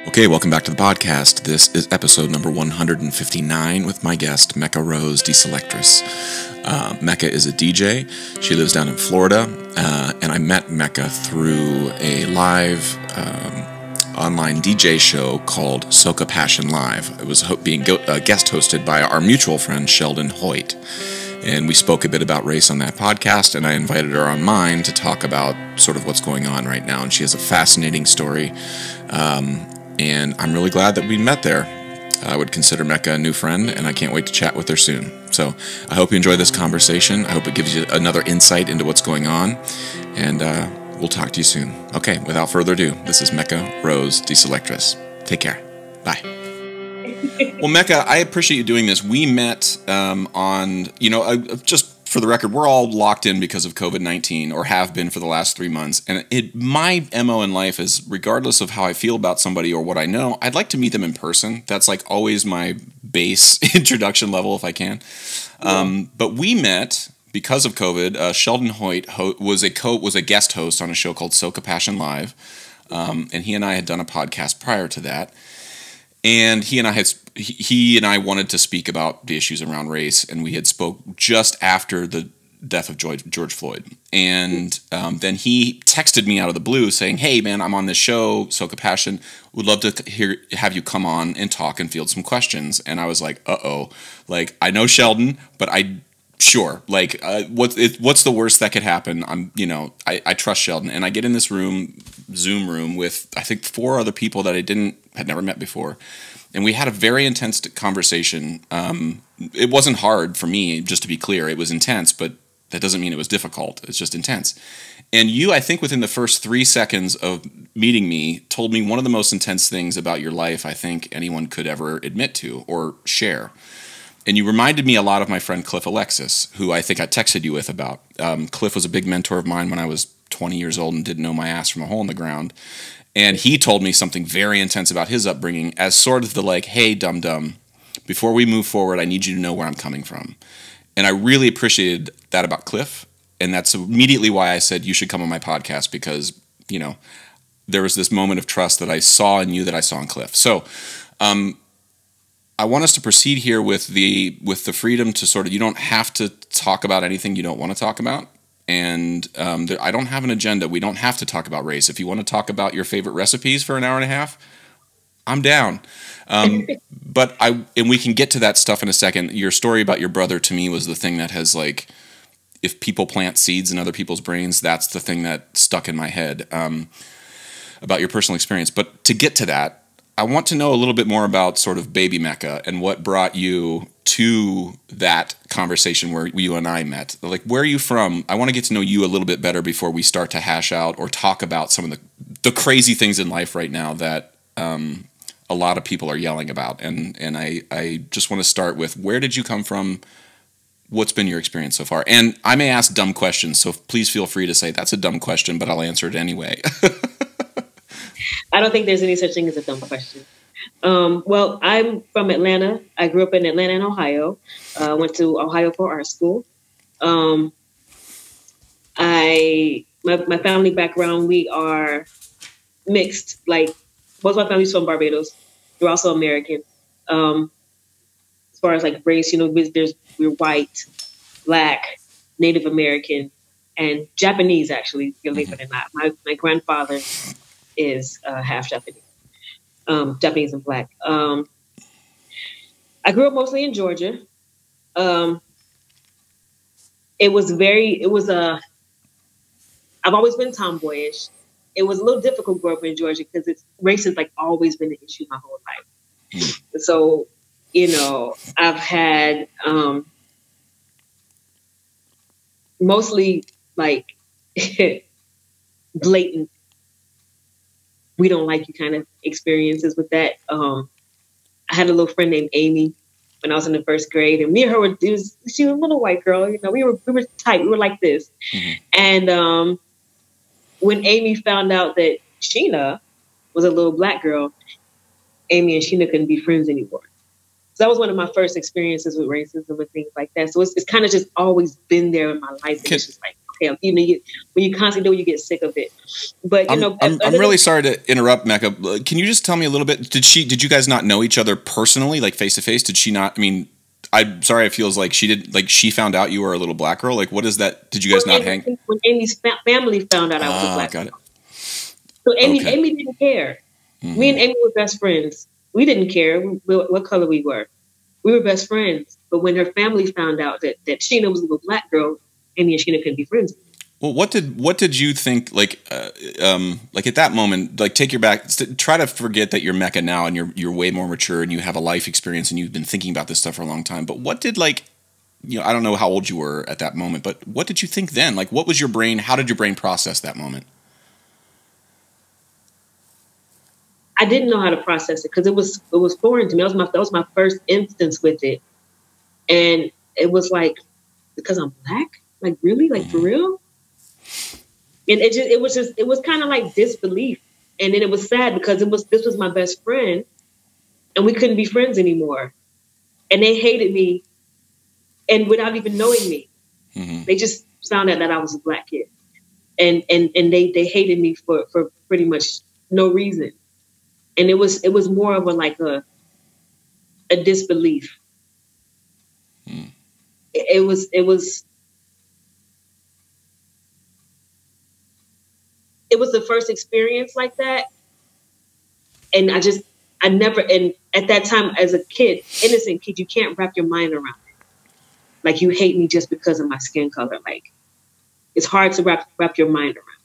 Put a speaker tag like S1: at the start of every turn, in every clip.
S1: Okay, welcome back to the podcast. This is episode number 159 with my guest, Mecca Rose DeSelectress. Mecca is a DJ. She lives down in Florida, and I met Mecca through a live online DJ show called Soca Passion Live. It was being guest hosted by our mutual friend, Sheldon Hoyt. And we spoke a bit about race on that podcast, and I invited her on mine to talk about sort of what's going on right now. And she has a fascinating story. And I'm really glad that we met there. I would consider Mecca a new friend, and I can't wait to chat with her soon. So I hope you enjoy this conversation. I hope it gives you another insight into what's going on, and we'll talk to you soon. Okay, without further ado, this is Mecca Rose DeSelectress. Take care. Bye. Well, Mecca, I appreciate you doing this. We met on, just for the record, we're all locked in because of COVID-19, or have been for the last 3 months. And my MO in life is, regardless of how I feel about somebody or what I know, I'd like to meet them in person. That's like always my base introduction level if I can. But we met because of COVID. Sheldon Hoyt was a guest host on a show called Soca Passion Live. And he and I had done a podcast prior to that. And he and I wanted to speak about the issues around race, and we had spoke just after the death of George Floyd. And then he texted me out of the blue saying, "Hey, man, I'm on this show, Soca Passion. Would love to have you come on and talk and field some questions." And I was like, "Uh-oh, like I know Sheldon, but sure, like what's the worst that could happen? I trust Sheldon." And I get in this Zoom room with I think 4 other people that I had never met before, and we had a very intense conversation. It wasn't hard for me, just to be clear. It was intense, but that doesn't mean it was difficult. It's just intense. And you, I think, within the first 3 seconds of meeting me, told me one of the most intense things about your life I think anyone could ever admit to or share. And you reminded me a lot of my friend Cliff Alexis, who I think I texted you with about. Cliff was a big mentor of mine when I was 20 years old and didn't know my ass from a hole in the ground. And he told me something very intense about his upbringing as sort of the like, "Hey, dum-dum, before we move forward, I need you to know where I'm coming from." And I really appreciated that about Cliff. And that's immediately why I said you should come on my podcast, because, there was this moment of trust that I saw in you that I saw in Cliff. So I want us to proceed here with the freedom to sort of, you don't have to talk about anything you don't want to talk about. And I don't have an agenda. We don't have to talk about race. If you want to talk about your favorite recipes for an hour and a half, I'm down. And we can get to that stuff in a second. Your story about your brother, to me, was the thing that has, like, if people plant seeds in other people's brains, that's the thing that stuck in my head about your personal experience. But to get to that, I want to know a little bit more about sort of baby Mecca and what brought you to that conversation where you and I met. Like, where are you from? I want to get to know you a little bit better before we start to hash out or talk about some of the crazy things in life right now that a lot of people are yelling about. And I just want to start with, where did you come from? What's been your experience so far? And I may ask dumb questions, so please feel free to say, "That's a dumb question," but I'll answer it anyway.
S2: I don't think there's any such thing as a dumb question. Well, I'm from Atlanta. I grew up in Atlanta and Ohio. Went to Ohio for art school. My family background, we are mixed. Like, most of my family's from Barbados. We're also American. As far as like race, we're white, Black, Native American, and Japanese, actually, believe it or not. My grandfather is half Japanese, Japanese and Black. I grew up mostly in Georgia. I've always been tomboyish. It was a little difficult growing up in Georgia because race has like always been an issue my whole life. So, I've had mostly like blatant, "we don't like you" kind of experiences with that. I had a little friend named Amy when I was in the 1st grade, and me and her she was a little white girl. We were tight. We were like this. And when Amy found out that Sheena was a little Black girl, Amy and Sheena couldn't be friends anymore. So that was one of my first experiences with racism and things like that. So it's kind of just always been there in my life. And it's just like, okay. You know, when you constantly do it, you get sick of it. But you know,
S1: I'm really sorry to interrupt, Mecca. Can you just tell me a little bit? Did you guys not know each other personally, like face to face? Did she not? I mean, I'm sorry. It feels like she did. Like she found out you were a little black girl. Like what is that? Did you guys not hang?
S2: When Amy's family found out I was a black
S1: girl.
S2: Got it. So Amy didn't care. Mm-hmm. Me and Amy were best friends. We didn't care what color we were. We were best friends. But when her family found out that Sheena was a little black girl, Amy and Sheena couldn't be friends.
S1: Well, what did you think? Like at that moment, like take your back, try to forget that you're Mecca now and you're way more mature and you have a life experience and you've been thinking about this stuff for a long time. But what did I don't know how old you were at that moment, but what did you think then? Like, what was your brain? How did your brain process that moment?
S2: I didn't know how to process it because it was foreign to me. That was my first instance with it, and it was like, because I'm black, like really, like for real. And it was kind of like disbelief, and then it was sad because this was my best friend, and we couldn't be friends anymore, and they hated me, and without even knowing me, they just found out that I was a black kid, and they hated me for pretty much no reason. And it was more of a disbelief. It was the first experience like that. And at that time as a kid, innocent kid, you can't wrap your mind around it. Like you hate me just because of my skin color. Like it's hard to wrap your mind around.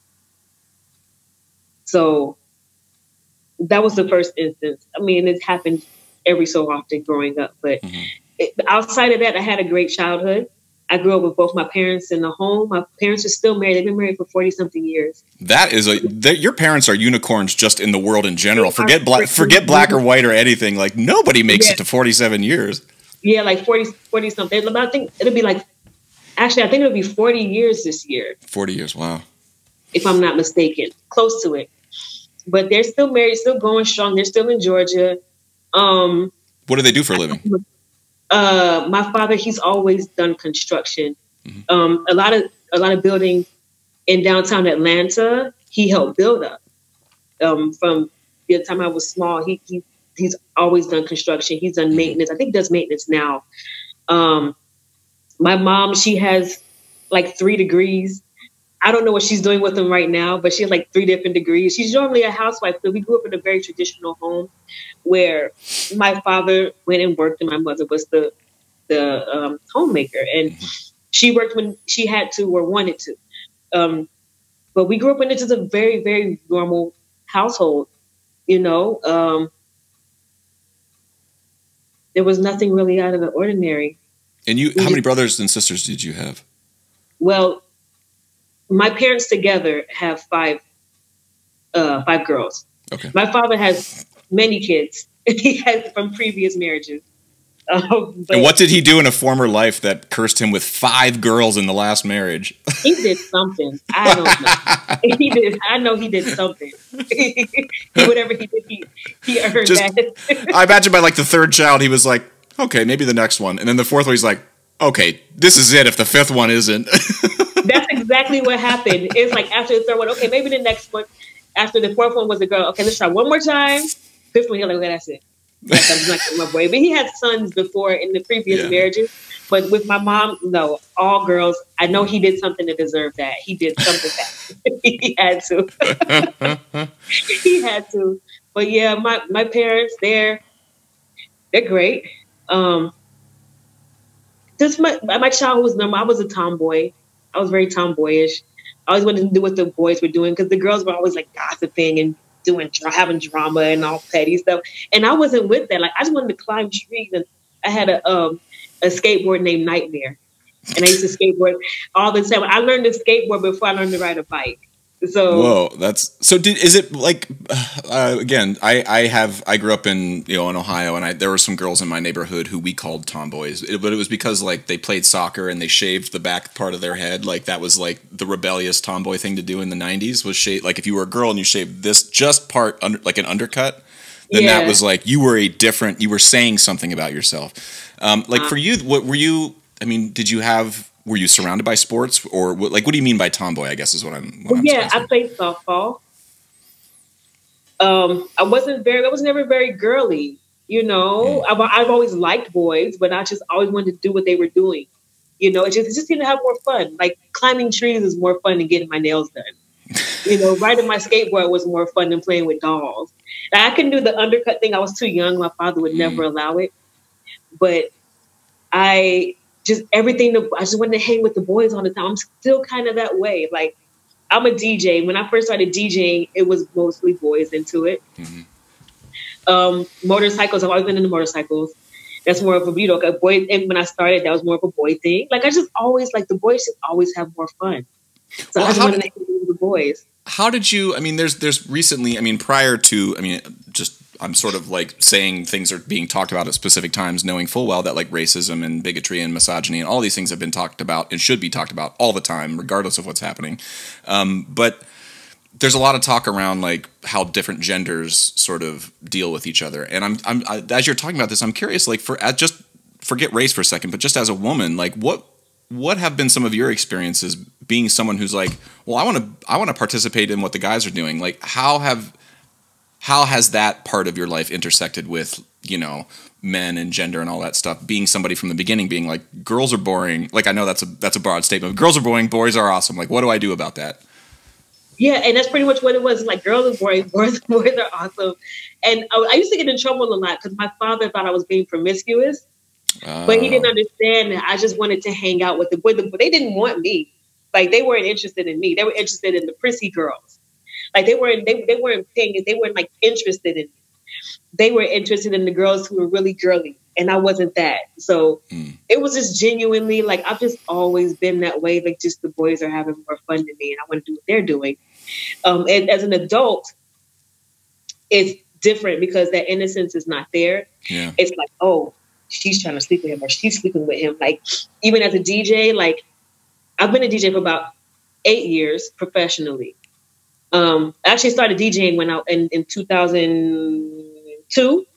S2: So that was the first instance. I mean, it happened every so often growing up, but outside of that, I had a great childhood. I grew up with both my parents in the home. My parents are still married. They've been married for 40-something years.
S1: Your parents are unicorns just in the world in general. Forget black or white or anything. Like nobody makes it to 47 years.
S2: Yeah, like 40 something. I think it'll be I think it'll be 40 years this year.
S1: 40 years, wow.
S2: If I'm not mistaken, close to it. But they're still married, still going strong. They're still in Georgia.
S1: What do they do for a living?
S2: My father, he's always done construction. A lot of buildings in downtown Atlanta, he helped build up. From the time I was small, he's always done construction. He's done maintenance. I think he does maintenance now. My mom, she has 3 degrees. I don't know what she's doing with them right now, but she has 3 different degrees. She's normally a housewife. So we grew up in a very traditional home where my father went and worked and my mother was the homemaker. And she worked when she had to or wanted to. But we grew up in just a very, very normal household, you know. There was nothing really out of the ordinary.
S1: And how many brothers and sisters did you have?
S2: Well, my parents together have 5 girls. Okay. My father has many kids. He has from previous marriages.
S1: And what did he do in a former life that cursed him with 5 girls in the last marriage?
S2: He did something. I don't know. He did. I know he did something. Whatever he did, he earned that.
S1: I imagine by the 3rd child, he was like, okay, maybe the next one. And then the 4th one, he's like, okay, this is it if the 5th one isn't.
S2: That's exactly what happened. It's after the 3rd one, okay, maybe the next one. After the 4th one was a girl. Okay, let's try one more time. 5th one, he's like, okay, that's it. I'm not my boy. But he had sons before in the previous marriages. But with my mom, no, all girls. I know he did something to deserve that. He did something that he had to. He had to. But yeah, my parents, they're great. Just my childhood was normal. I was a tomboy. I was very tomboyish. I always wanted to do what the boys were doing because the girls were always gossiping and having drama and all petty stuff. And I wasn't with that. I just wanted to climb trees. And I had a skateboard named Nightmare. And I used to skateboard all the time. I learned to skateboard before I learned to ride a bike. So
S1: whoa, is it again? I grew up in Ohio, and there were some girls in my neighborhood who we called tomboys, but it was because they played soccer and they shaved the back part of their head. That was the rebellious tomboy thing to do in the 90s was shave. If you were a girl and you shaved this just part under an undercut, then that was you were saying something about yourself. For you, what were you? I mean, did you have were you surrounded by sports, or like what do you mean by tomboy? I guess is what I'm.
S2: Yeah, I played softball. I was never very girly. You know, I've always liked boys, but I just always wanted to do what they were doing. You know, it just seemed to have more fun. Like climbing trees is more fun than getting my nails done. You know, riding my skateboard was more fun than playing with dolls. Now, I couldn't do the undercut thing. I was too young. My father would never allow it. But I just wanted to hang with the boys all the time. I'm still kind of that way. Like I'm a DJ. When I first started DJing, it was mostly boys into it. Motorcycles, I've always been into motorcycles. That's more of a, you know, a boy. And when I started, that was more of a boy thing. Like I just always, like the boys just always have more fun. So I just wanted to hang with the boys.
S1: How did you, I mean, there's recently, I mean, prior to, I mean, just, I'm sort of like saying things are being talked about at specific times, knowing full well that like racism and bigotry and misogyny and all these things have been talked about and should be talked about all the time, regardless of what's happening. But there's a lot of talk around like how different genders sort of deal with each other. And as you're talking about this, I'm curious, like just forget race for a second, but just as a woman, like what have been some of your experiences being someone who's like, well, I want to participate in what the guys are doing. Like how has that part of your life intersected with, you know, men and gender and all that stuff? Being somebody from the beginning, being like, girls are boring. Like I know that's a broad statement. Girls are boring. Boys are awesome. Like, what do I do about that?
S2: Yeah, and that's pretty much what it was. Like, girls are boring, boys are awesome. And I used to get in trouble a lot because my father thought I was being promiscuous, but he didn't understand that I just wanted to hang out with the boys. They didn't want me. Like, they weren't interested in me. They were interested in the prissy girls. Like, they weren't like interested in me. They were interested in the girls who were really girly, and I wasn't that. So it was just genuinely like, I've just always been that way. Like, just the boys are having more fun than me, and I want to do what they're doing. And as an adult, it's different because that innocence is not there.
S1: Yeah.
S2: It's like, oh, she's trying to sleep with him or she's sleeping with him. Like, even as a DJ, like, I've been a DJ for about 8 years professionally. I actually started DJing when in 2002.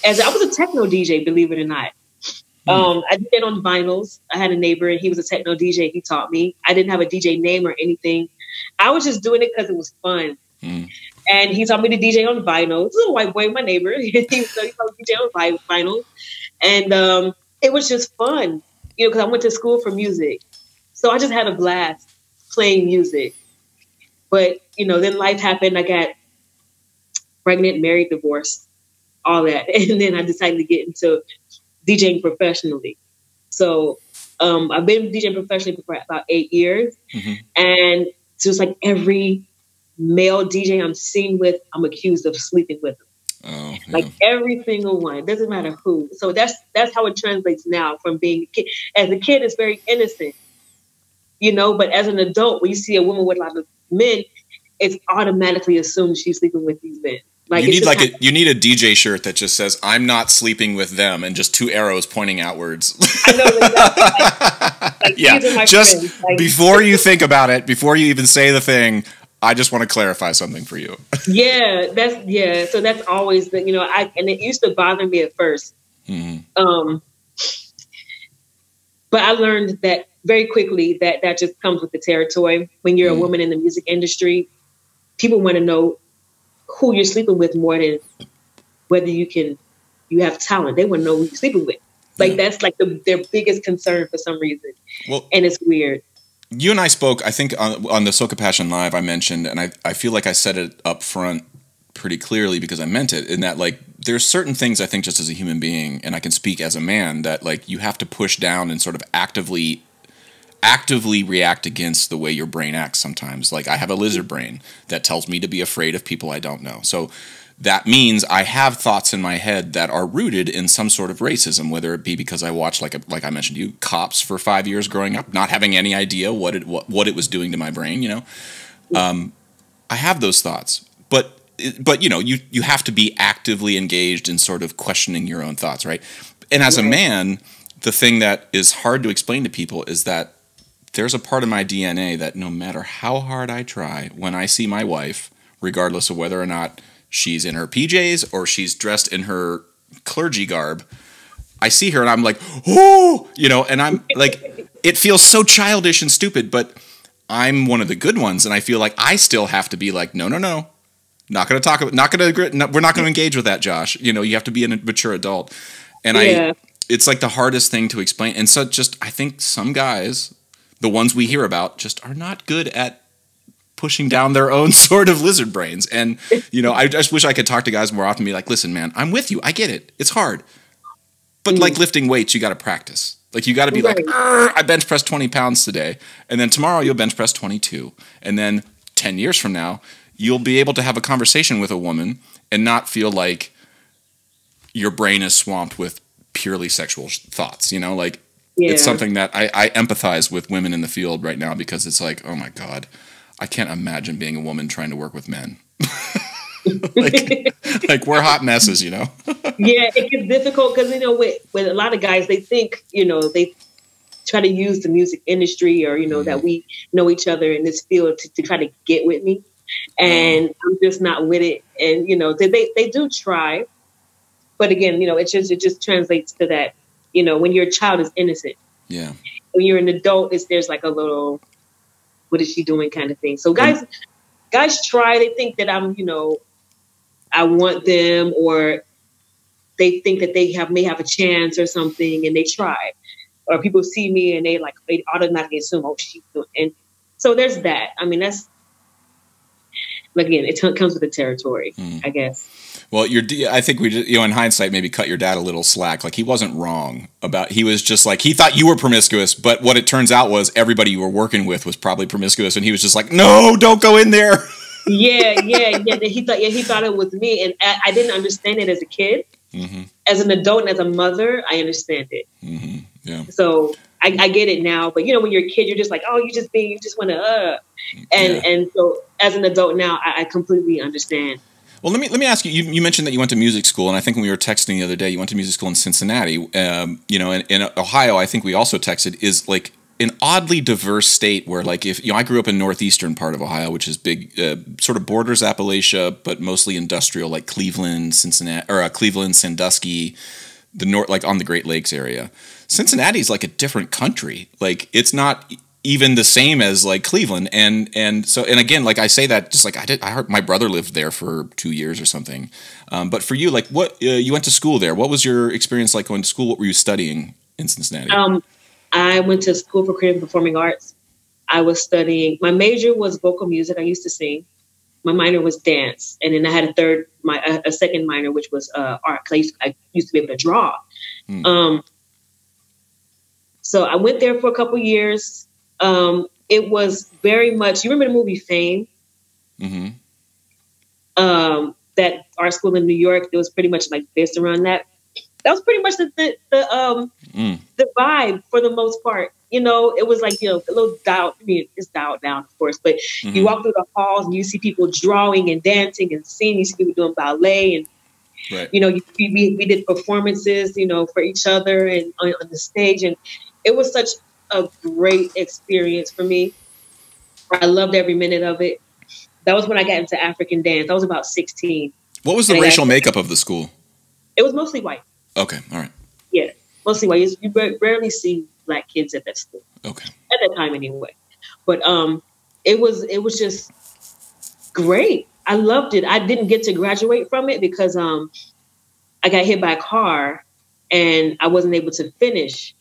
S2: As I was a techno DJ, believe it or not. I did it on vinyls. I had a neighbor and he was a techno DJ. He taught me. I didn't have a DJ name or anything. I was just doing it because it was fun. And he taught me to DJ on vinyl. This little white boy, my neighbor. He taught me to DJ on vinyl. And it was just fun, you know, because I went to school for music. So I just had a blast playing music. But, you know, then life happened. I got pregnant, married, divorced, all that. And then I decided to get into DJing professionally. So I've been DJing professionally for about 8 years. And just like every male DJ I'm seen with, I'm accused of sleeping with them.
S1: Oh, yeah.
S2: Like every single one. It doesn't matter who. So that's how it translates now from being a kid. As a kid, it's very innocent, you know, but as an adult, when you see a woman with a lot of men, it's automatically assumed she's sleeping with these men. Like
S1: you need a DJ shirt that just says "I'm not sleeping with them" and just 2 arrows pointing outwards.
S2: I know exactly. Like,
S1: yeah,
S2: these are my
S1: just
S2: friends. Like,
S1: before you think about it, before you even say the thing, I just want to clarify something for you.
S2: So that's always the, you know, and it used to bother me at first. But I learned that very quickly that just comes with the territory. When you're a woman in the music industry, people want to know who you're sleeping with more than whether you have talent. They want to know who you're sleeping with. Like that's like their biggest concern for some reason. Well, and it's weird.
S1: You and I spoke, I think, on the Soca Passion Live. I mentioned, and I feel like I said it up front pretty clearly because I meant it. In that, like, there's certain things I think just as a human being, and I can speak as a man, that like you have to push down and sort of actively react against the way your brain acts sometimes. Like I have a lizard brain that tells me to be afraid of people I don't know. So that means I have thoughts in my head that are rooted in some sort of racism, whether it be because I watched, like I mentioned to you, Cops for 5 years growing up, not having any idea what it was doing to my brain, you know. I have those thoughts. But you know, you have to be actively engaged in sort of questioning your own thoughts, right? And as a man, the thing that is hard to explain to people is that there's a part of my DNA that no matter how hard I try, when I see my wife, regardless of whether or not she's in her PJs or she's dressed in her clergy garb, I see her and I'm like, oh, you know, and I'm like, it feels so childish and stupid, but I'm one of the good ones. And I feel like I still have to be like, no, no, no. Not going to talk about, we're not going to engage with that, Josh. You know, you have to be a mature adult. And it's like the hardest thing to explain. And so I think some guys, the ones we hear about, just are not good at pushing down their own sort of lizard brains. And, you know, I just wish I could talk to guys more often and be like, listen, man, I'm with you. I get it. It's hard. But like lifting weights, you got to practice. Like you got to be like, I bench pressed 20 pounds today. And then tomorrow you'll bench press 22. And then 10 years from now, you'll be able to have a conversation with a woman and not feel like your brain is swamped with purely sexual thoughts, you know, like it's something that I empathize with women in the field right now because it's like, oh my God, I can't imagine being a woman trying to work with men. like we're hot messes, you know?
S2: Yeah, it gets difficult because, you know, with a lot of guys, they think, you know, they try to use the music industry or, you know, that we know each other in this field to try to get with me. And I'm just not with it. And, you know, they do try. But again, you know, it just translates to that, you know, when your child is innocent. Yeah. When you're an adult, there's like a little, what is she doing kind of thing. So guys try, they think that I'm, you know, I want them, or they think that they may have a chance or something, and they try. Or people see me and they automatically assume, oh, she's doing. And so there's that. I mean, that's, again, it comes with the territory, I guess.
S1: Well, I think in hindsight, maybe cut your dad a little slack. Like he wasn't wrong he was just like, he thought you were promiscuous, but what it turns out was everybody you were working with was probably promiscuous. And he was just like, no, don't go in there.
S2: Yeah. He thought it was me. And I didn't understand it as a kid. Mm-hmm. As an adult and as a mother, I understand it. Mm-hmm. Yeah. So I get it now. But, you know, when you're a kid, you're just like, oh, you just want to, And so as an adult now, I completely understand.
S1: Well, let me ask you. You mentioned that you went to music school, and I think when we were texting the other day, you went to music school in Cincinnati. You know, in Ohio, I think we also texted, is like an oddly diverse state where, like, if you know, I grew up in northeastern part of Ohio, which is big, sort of borders Appalachia, but mostly industrial, like Cleveland, Cincinnati, or Cleveland, Sandusky, the north, like on the Great Lakes area. Cincinnati is like a different country. Like it's not even the same as like Cleveland, and again, like I say that just like I heard my brother lived there for 2 years or something. But for you, like what you went to school there? What was your experience like going to school? What were you studying in Cincinnati?
S2: I went to school for creative performing arts. I was studying. My major was vocal music. I used to sing. My minor was dance, and then I had a second minor, which was art. Because I used to be able to draw. So I went there for a couple years. It was very much, you remember the movie Fame? Mm-hmm. That art school in New York, it was pretty much like based around that. That was pretty much the vibe for the most part. You know, it was like, you know, a little dialed, I mean, it's dialed down, of course, but you walk through the halls and you see people drawing and dancing and singing. You see people doing ballet and, you know, we did performances, you know, for each other and on the stage. And it was such a great experience for me. I loved every minute of it. That was when I got into African dance. I was about 16.
S1: What was the racial makeup of the school?
S2: It was mostly white.
S1: Okay, all right.
S2: Yeah, mostly white. You rarely see black kids at that school. Okay. At that time, anyway. But it was just great. I loved it. I didn't get to graduate from it because I got hit by a car and I wasn't able to finish.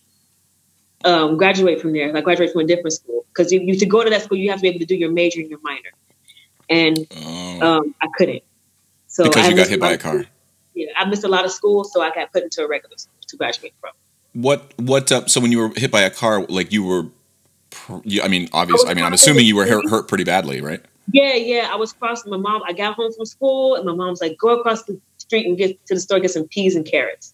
S2: Graduate from there. I graduated from a different school because to go to that school, you have to be able to do your major and your minor, and I couldn't. So
S1: because you got hit by a car.
S2: Yeah, I missed a lot of school, so I got put into a regular school to graduate from.
S1: What? So when you were hit by a car, like you were, I mean, obviously, I'm assuming you were hurt pretty badly, right?
S2: Yeah. I was crossing my mom. I got home from school, and my mom was like, "Go across the street and get to the store, get some peas and carrots."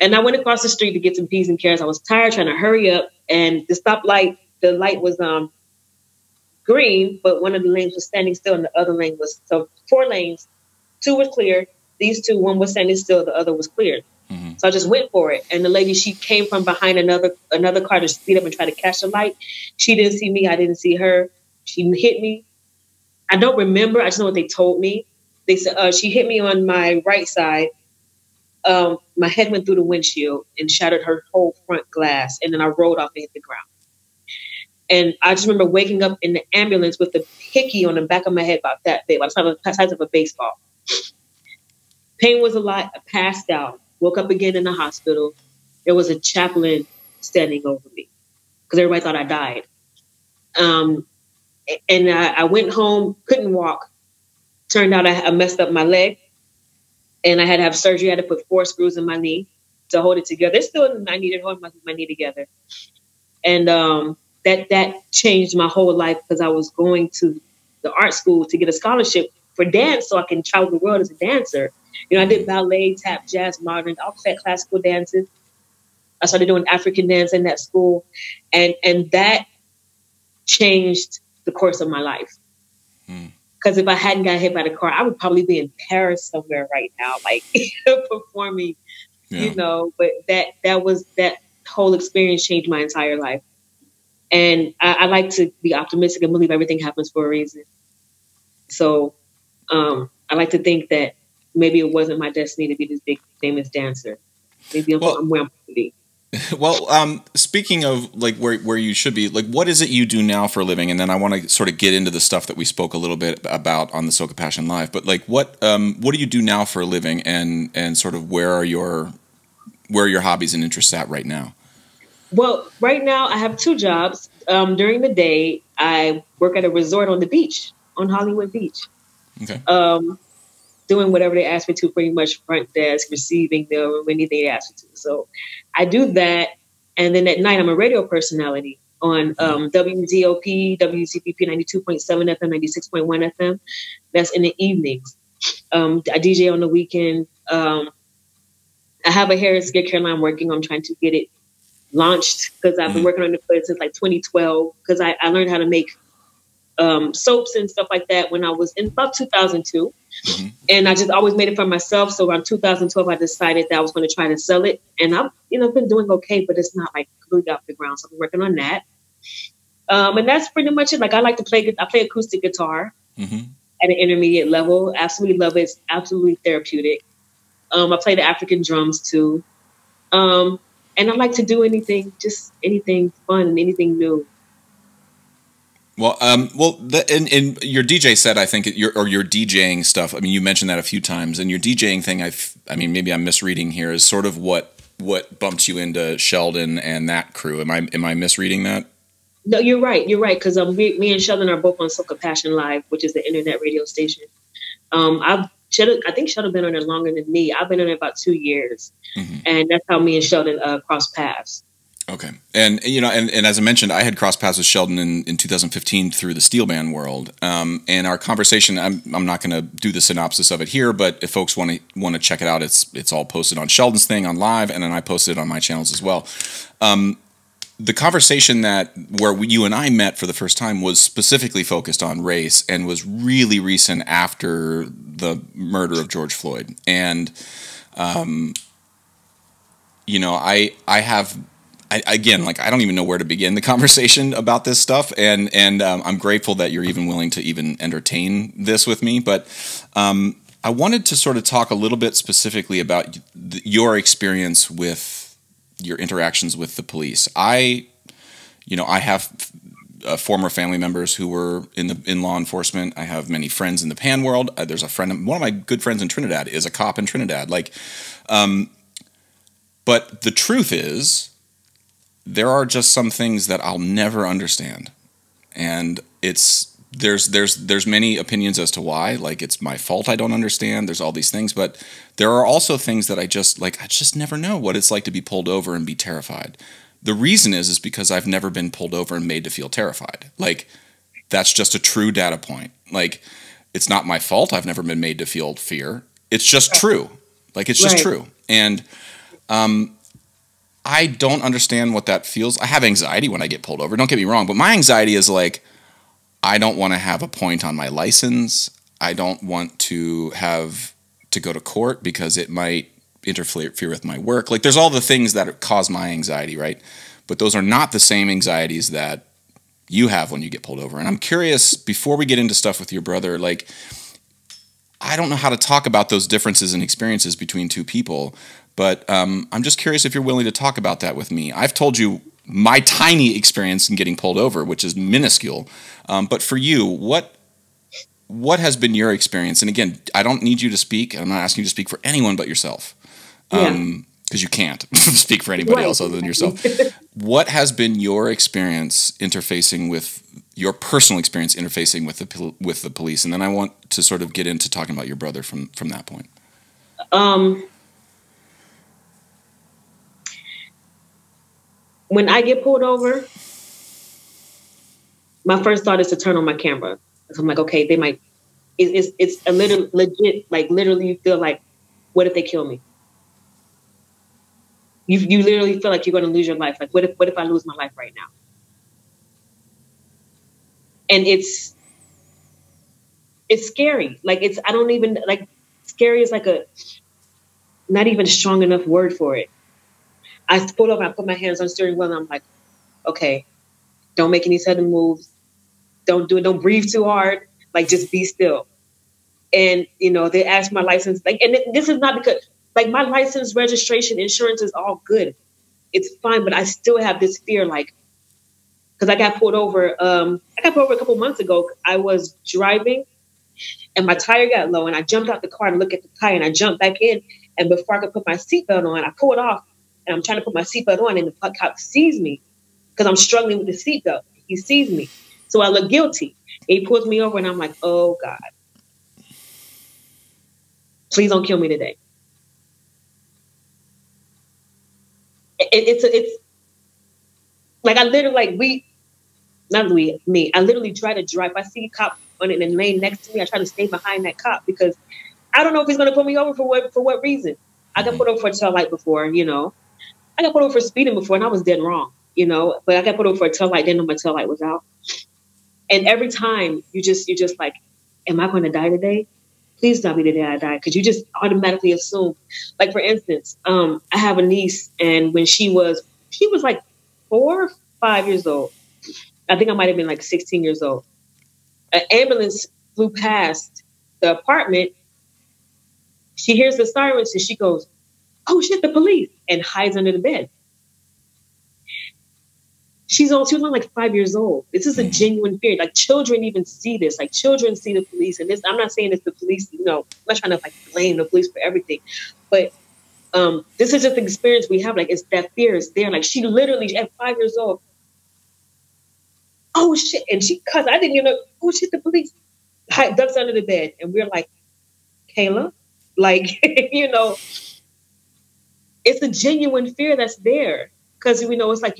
S2: And I went across the street to get some peas and carrots. I was tired, trying to hurry up. And the stoplight, the light was green, but one of the lanes was standing still and the other lane was, so 4 lanes, 2 was clear. These 2, one was standing still, the other was cleared. Mm-hmm. So I just went for it. And the lady, she came from behind another car to speed up and try to catch the light. She didn't see me. I didn't see her. She hit me. I don't remember. I just know what they told me. They said she hit me on my right side. My head went through the windshield and shattered her whole front glass, and then I rolled off and hit the ground. And I just remember waking up in the ambulance with a hickey on the back of my head about that big, about the size of a baseball. Pain was a lot. I passed out. Woke up again in the hospital. There was a chaplain standing over me because everybody thought I died. And I went home, couldn't walk. Turned out I messed up my leg, and I had to have surgery. I had to put 4 screws in my knee to hold it together. There's still I needed to hold my knee together, and that changed my whole life because I was going to the art school to get a scholarship for dance so I can travel the world as a dancer. You know, I did ballet, tap, jazz, modern, all classical dances. I started doing African dance in that school, and that changed the course of my life. Because if I hadn't got hit by the car, I would probably be in Paris somewhere right now, like performing, you know. But that whole experience changed my entire life. And I like to be optimistic and believe everything happens for a reason. So I like to think that maybe it wasn't my destiny to be this big famous dancer. Maybe I'm where I'm supposed to be.
S1: Well, speaking of like where you should be, like what is it you do now for a living? And then I want to sort of get into the stuff that we spoke a little bit about on the Soca Passion Live. But like what do you do now for a living, and sort of where are your hobbies and interests at right now?
S2: Well, right now I have 2 jobs. During the day, I work at a resort on the beach, on Hollywood Beach.
S1: Okay.
S2: Doing whatever they ask me to, pretty much front desk, receiving them, anything they ask me to. So I do that. And then at night, I'm a radio personality on WZOP, WCPP 92.7 FM, 96.1 FM. That's in the evenings. I DJ on the weekend. I have a hair and skincare line I'm working on, trying to get it launched because I've been working on it since like 2012 because I learned how to make soaps and stuff like that when I was in about 2002. And I just always made it for myself. So around 2012, I decided that I was going to try to sell it. And I've, been doing okay, but it's not like completely off the ground. So I'm working on that. And that's pretty much it. Like I play acoustic guitar at an intermediate level. Absolutely love it. It's absolutely therapeutic. I play the African drums too. And I like to do anything fun and anything new.
S1: Well, in your DJ set, I think your DJing stuff. I mean, you mentioned that a few times, and your DJing thing. I mean, maybe I'm misreading here. Is sort of what bumped you into Sheldon and that crew. Am I misreading that?
S2: No, you're right. You're right because me and Sheldon are both on Soca Passion Live, which is the internet radio station. I think Sheldon been on it longer than me. I've been on it about 2 years, and that's how me and Sheldon crossed paths.
S1: Okay. And, and as I mentioned, I had crossed paths with Sheldon in 2015 through the Steel Band world. And our conversation, I'm not going to do the synopsis of it here, but if folks want to check it out, it's all posted on Sheldon's thing on live, and then I posted it on my channels as well. The conversation where you and I met for the first time was specifically focused on race and was really recent after the murder of George Floyd. And, again, like I don't even know where to begin the conversation about this stuff, and I'm grateful that you're even willing to even entertain this with me. But I wanted to sort of talk a little bit specifically about your experience with your interactions with the police. I have former family members who were in law enforcement. I have many friends in the pan world. There's one of my good friends in Trinidad is a cop in Trinidad. But the truth is, there are just some things that I'll never understand, and there's many opinions as to why. Like it's my fault I don't understand. There's all these things, but there are also things that I just never know what it's like to be pulled over and be terrified. The reason is because I've never been pulled over and made to feel terrified. Like that's just a true data point. Like it's not my fault I've never been made to feel fear. It's just true. Like it's just true. And I don't understand what that feels. I have anxiety when I get pulled over. Don't get me wrong, but my anxiety is like, I don't want to have a point on my license. I don't want to have to go to court because it might interfere with my work. Like there's all the things that cause my anxiety, right? But those are not the same anxieties that you have when you get pulled over. And I'm curious, before we get into stuff with your brother, like I don't know how to talk about those differences in experiences between two people, but I'm just curious if you're willing to talk about that with me. I've told you my tiny experience in getting pulled over, which is minuscule. But for you, what has been your experience? And again, I don't need you to speak. I'm not asking you to speak for anyone but yourself. Because you can't speak for anybody else other than yourself. What has been your experience interfacing with your personal experience interfacing with the police? And then I want to sort of get into talking about your brother from that point.
S2: When I get pulled over, my first thought is to turn on my camera. So I'm like, okay, they might. It's a little legit. Like literally, you feel like, what if they kill me? You literally feel like you're going to lose your life. Like, what if I lose my life right now? And it's scary. Like I don't even like scary is like a not even strong enough word for it. I pulled up, I put my hands on the steering wheel, and I'm like, okay, don't make any sudden moves. Don't do it. Don't breathe too hard. Like, just be still. And, they asked my license. Like, and this is not because, like, my license, registration, insurance is all good. It's fine, but I still have this fear, like, because I got pulled over. I got pulled over a couple months ago. I was driving, and my tire got low, and I jumped out the car and looked at the tire, and I jumped back in. And before I could put my seatbelt on, I pulled off, and I'm trying to put my seatbelt on, and the cop sees me because I'm struggling with the seatbelt. He sees me, so I look guilty. And he pulls me over, and I'm like, "Oh God, please don't kill me today." It's like I literally I literally try to drive. If I see a cop on in the lane next to me, I try to stay behind that cop because I don't know if he's going to pull me over for what reason. I got put over for a tail light before, I got put over for speeding before, and I was dead wrong, but I got put over for a tail light, didn't know my tail light was out. And every time you're just like, am I going to die today? Please tell me the day I die. Because you just automatically assume, like, for instance, I have a niece, and when she was like 4 or 5 years old. I think I might have been like 16 years old. An ambulance flew past the apartment. She hears the sirens and she goes, "Oh shit, the police," and hides under the bed. She was only like 5 years old. This is a genuine fear. Like, children even see this. Like, children see the police. And this, I'm not saying it's the police, I'm not trying to like blame the police for everything. But this is just the experience we have. Like, it's that fear is there. Like, she literally at 5 years old, oh shit. And cause I didn't even know, oh shit, the police ducks under the bed. And we're like, Kayla, like, it's a genuine fear that's there. Cause it's like,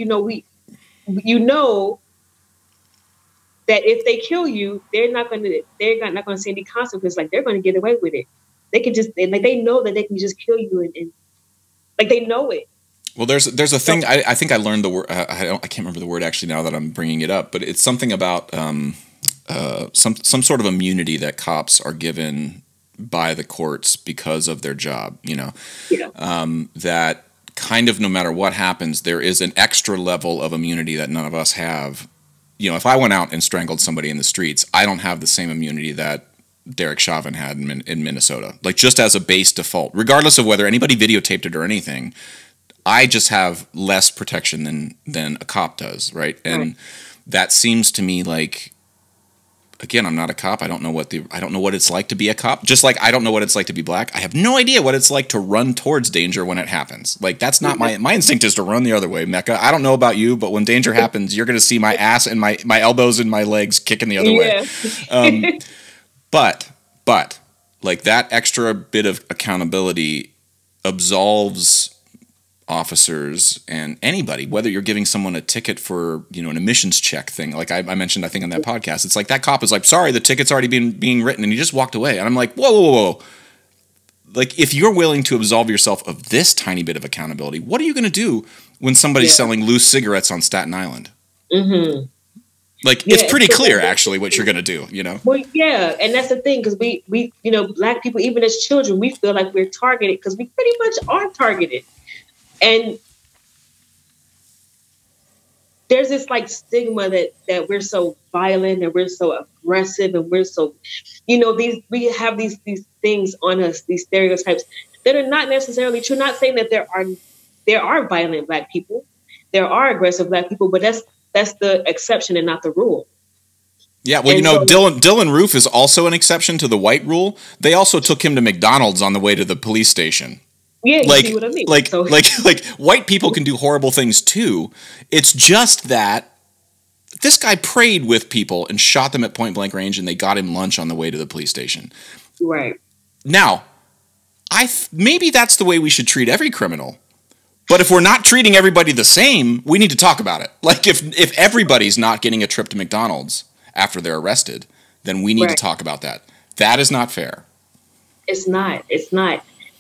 S2: that if they kill you, they're not going to see any consequences. Like, they're going to get away with it. They can just, like, they know that they can just kill you and like, they know it.
S1: Well, there's a thing. I think I learned the word. I can't remember the word actually now that I'm bringing it up, but it's something about some sort of immunity that cops are given by the courts because of their job. That kind of no matter what happens, there is an extra level of immunity that none of us have. If I went out and strangled somebody in the streets, I don't have the same immunity that Derek Chauvin had in Minnesota. Like, just as a base default, regardless of whether anybody videotaped it or anything. I just have less protection than a cop does, right? And that seems to me like, again, I'm not a cop. I don't know what it's like to be a cop. Just like I don't know what it's like to be black. I have no idea what it's like to run towards danger when it happens. Like, that's not my instinct is to run the other way, Mecca. I don't know about you, but when danger happens, you're going to see my ass and my elbows and my legs kicking the other way. But like, that extra bit of accountability absolves officers and anybody, whether you're giving someone a ticket for, an emissions check thing. Like I mentioned, I think on that podcast, it's like that cop is like, sorry, the ticket's already being written, and he just walked away. And I'm like, whoa. Like, if you're willing to absolve yourself of this tiny bit of accountability, what are you going to do when somebody's selling loose cigarettes on Staten Island? Mm-hmm. Like, it's pretty clear actually what you're going to do,
S2: Well, yeah. And that's the thing. Cause we, black people, even as children, we feel like we're targeted because we pretty much are targeted. And there's this like stigma that we're so violent and we're so aggressive and we're so, we have these things on us, these stereotypes that are not necessarily true. Not saying that there are violent Black people, there are aggressive Black people, but that's the exception and not the rule.
S1: Yeah, well, Dylan Roof is also an exception to the white rule. They also took him to McDonald's on the way to the police station.
S2: Yeah, you see what I mean.
S1: Like white people can do horrible things too. It's just that this guy prayed with people and shot them at point blank range, and they got him lunch on the way to the police station.
S2: Right.
S1: Now, maybe that's the way we should treat every criminal. But if we're not treating everybody the same, we need to talk about it. Like if everybody's not getting a trip to McDonald's after they're arrested, then we need to talk about that. That is not fair.
S2: It's not.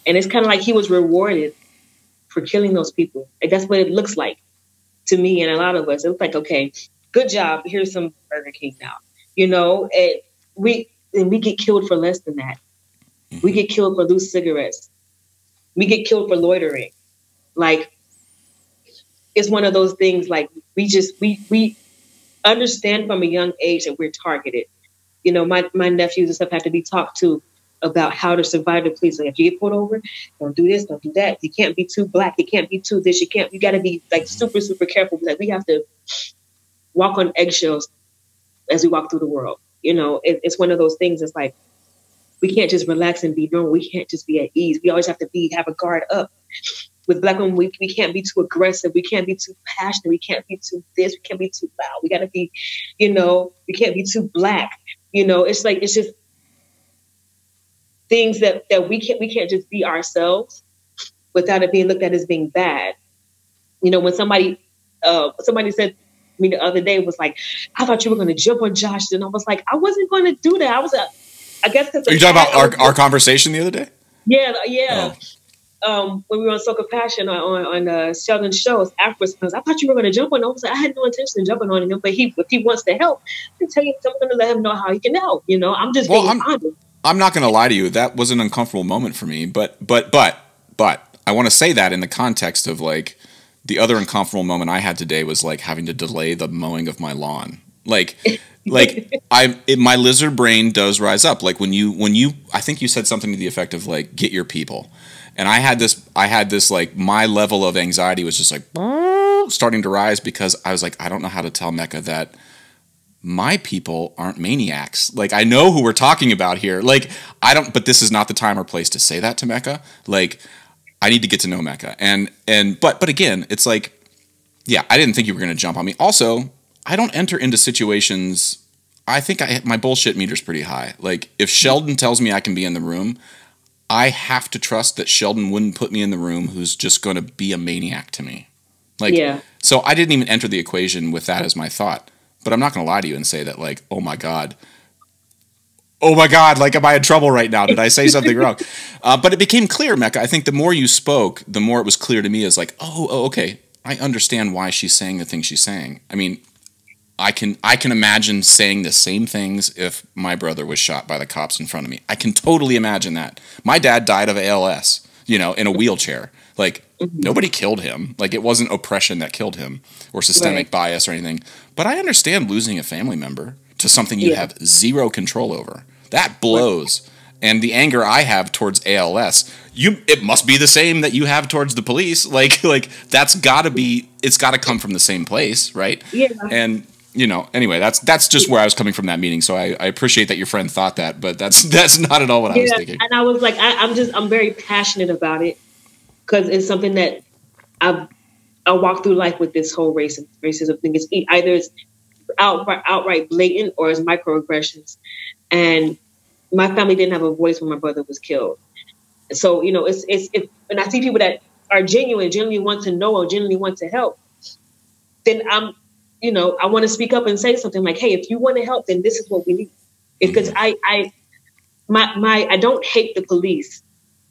S2: And it's kind of like he was rewarded for killing those people. Like, that's what it looks like to me and a lot of us. It looks like, okay, good job. Here's some Burger King now. And we get killed for less than that. Mm-hmm. We get killed for loose cigarettes. We get killed for loitering. Like, it's one of those things, like, we understand from a young age that we're targeted. My nephews and stuff have to be talked to about how to survive the police. Like, if you get pulled over, don't do this, don't do that. You can't be too Black. You can't be too this. You got to be like super, super careful. Like, we have to walk on eggshells as we walk through the world. It's one of those things. It's like, we can't just relax and be normal. We can't just be at ease. We always have to have a guard up. With Black women, we can't be too aggressive. We can't be too passionate. We can't be too this. We can't be too loud. We got to be, we can't be too Black. It's just things that we can't just be ourselves without it being looked at as being bad. When somebody said to me the other day, was like, I thought you were going to jump on Josh. And I was like, I wasn't going to do that. I guess. Are
S1: you talking about our conversation the other day?
S2: Yeah. When we were on So Compassion on Sheldon's shows afterwards, I thought you were going to jump on him. I was like, I had no intention of jumping on him, but if he wants to help, I can tell you, I'm going to let him know how he can help. I'm just being honest.
S1: I'm not going to lie to you. That was an uncomfortable moment for me, but I want to say that in the context of like the other uncomfortable moment I had today was like having to delay the mowing of my lawn. Like my lizard brain does rise up. Like when you, I think you said something to the effect of like, get your people. And I had this like, my level of anxiety was just like starting to rise because I was like, I don't know how to tell Mecca that my people aren't maniacs. Like, I know who we're talking about here. Like, but this is not the time or place to say that to Mecca. Like, I need to get to know Mecca. But again, it's like, yeah, I didn't think you were going to jump on me. Also, I don't enter into situations. I think my bullshit meter's pretty high. Like, if Sheldon tells me I can be in the room, I have to trust that Sheldon wouldn't put me in the room who's just going to be a maniac to me. Like, yeah. So I didn't even enter the equation with that as my thought. But I'm not going to lie to you and say that, like, oh my God, like, am I in trouble right now? Did I say something wrong? But it became clear, Mecca. I think the more you spoke, the more it was clear to me as like, oh, okay, I understand why she's saying the things she's saying. I mean, I can imagine saying the same things if my brother was shot by the cops in front of me. I can totally imagine that. My dad died of ALS, in a wheelchair. Like, nobody killed him. Like, it wasn't oppression that killed him or systemic bias or anything. But I understand losing a family member to something you have zero control over. That blows. Right. And the anger I have towards ALS, it must be the same that you have towards the police. Like it's got to come from the same place, right? Yeah. And anyway, that's just where I was coming from that meeting. So I appreciate that your friend thought that, but that's not at all what I was thinking.
S2: And I was like, I'm very passionate about it because it's something that I walk through life with this whole racism thing. It's either it's outright blatant or it's microaggressions. And my family didn't have a voice when my brother was killed. So, it's when I see people that are genuinely want to know or genuinely want to help, then I want to speak up and say something like, hey, if you want to help, then this is what we need. Because I don't hate the police.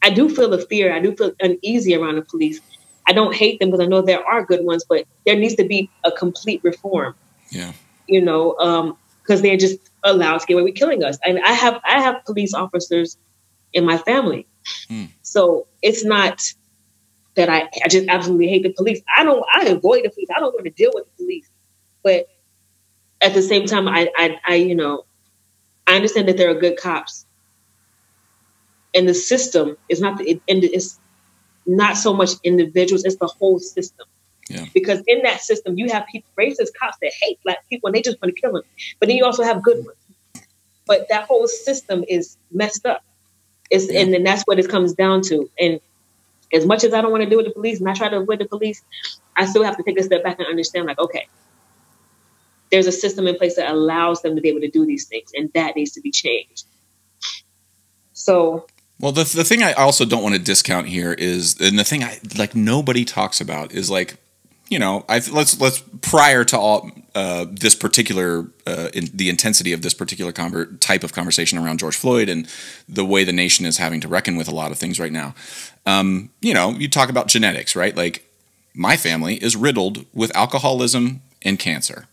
S2: I do feel the fear. I do feel uneasy around the police. I don't hate them because I know there are good ones, but there needs to be a complete reform. Yeah. Because they're just allowed to get away with killing us. And I have police officers in my family. So it's not that I just absolutely hate the police. I avoid the police. I don't want to deal with the police. But at the same time, I understand that there are good cops, and the system is not it's not so much individuals; it's the whole system.
S1: Yeah.
S2: Because in that system, you have people, racist cops that hate Black people and they just want to kill them. But then you also have good ones. But that whole system is messed up. And then that's what it comes down to. And as much as I don't want to deal with the police and I try to avoid the police, I still have to take a step back and understand, like, okay, there's a system in place that allows them to be able to do these things, and that needs to be changed. So,
S1: well, the thing I also don't want to discount here is, and the thing nobody talks about is, like, you know, let's prior to all this particular the intensity of this particular type of conversation around George Floyd and the way the nation is having to reckon with a lot of things right now. You know, you talk about genetics, right? Like, my family is riddled with alcoholism and cancer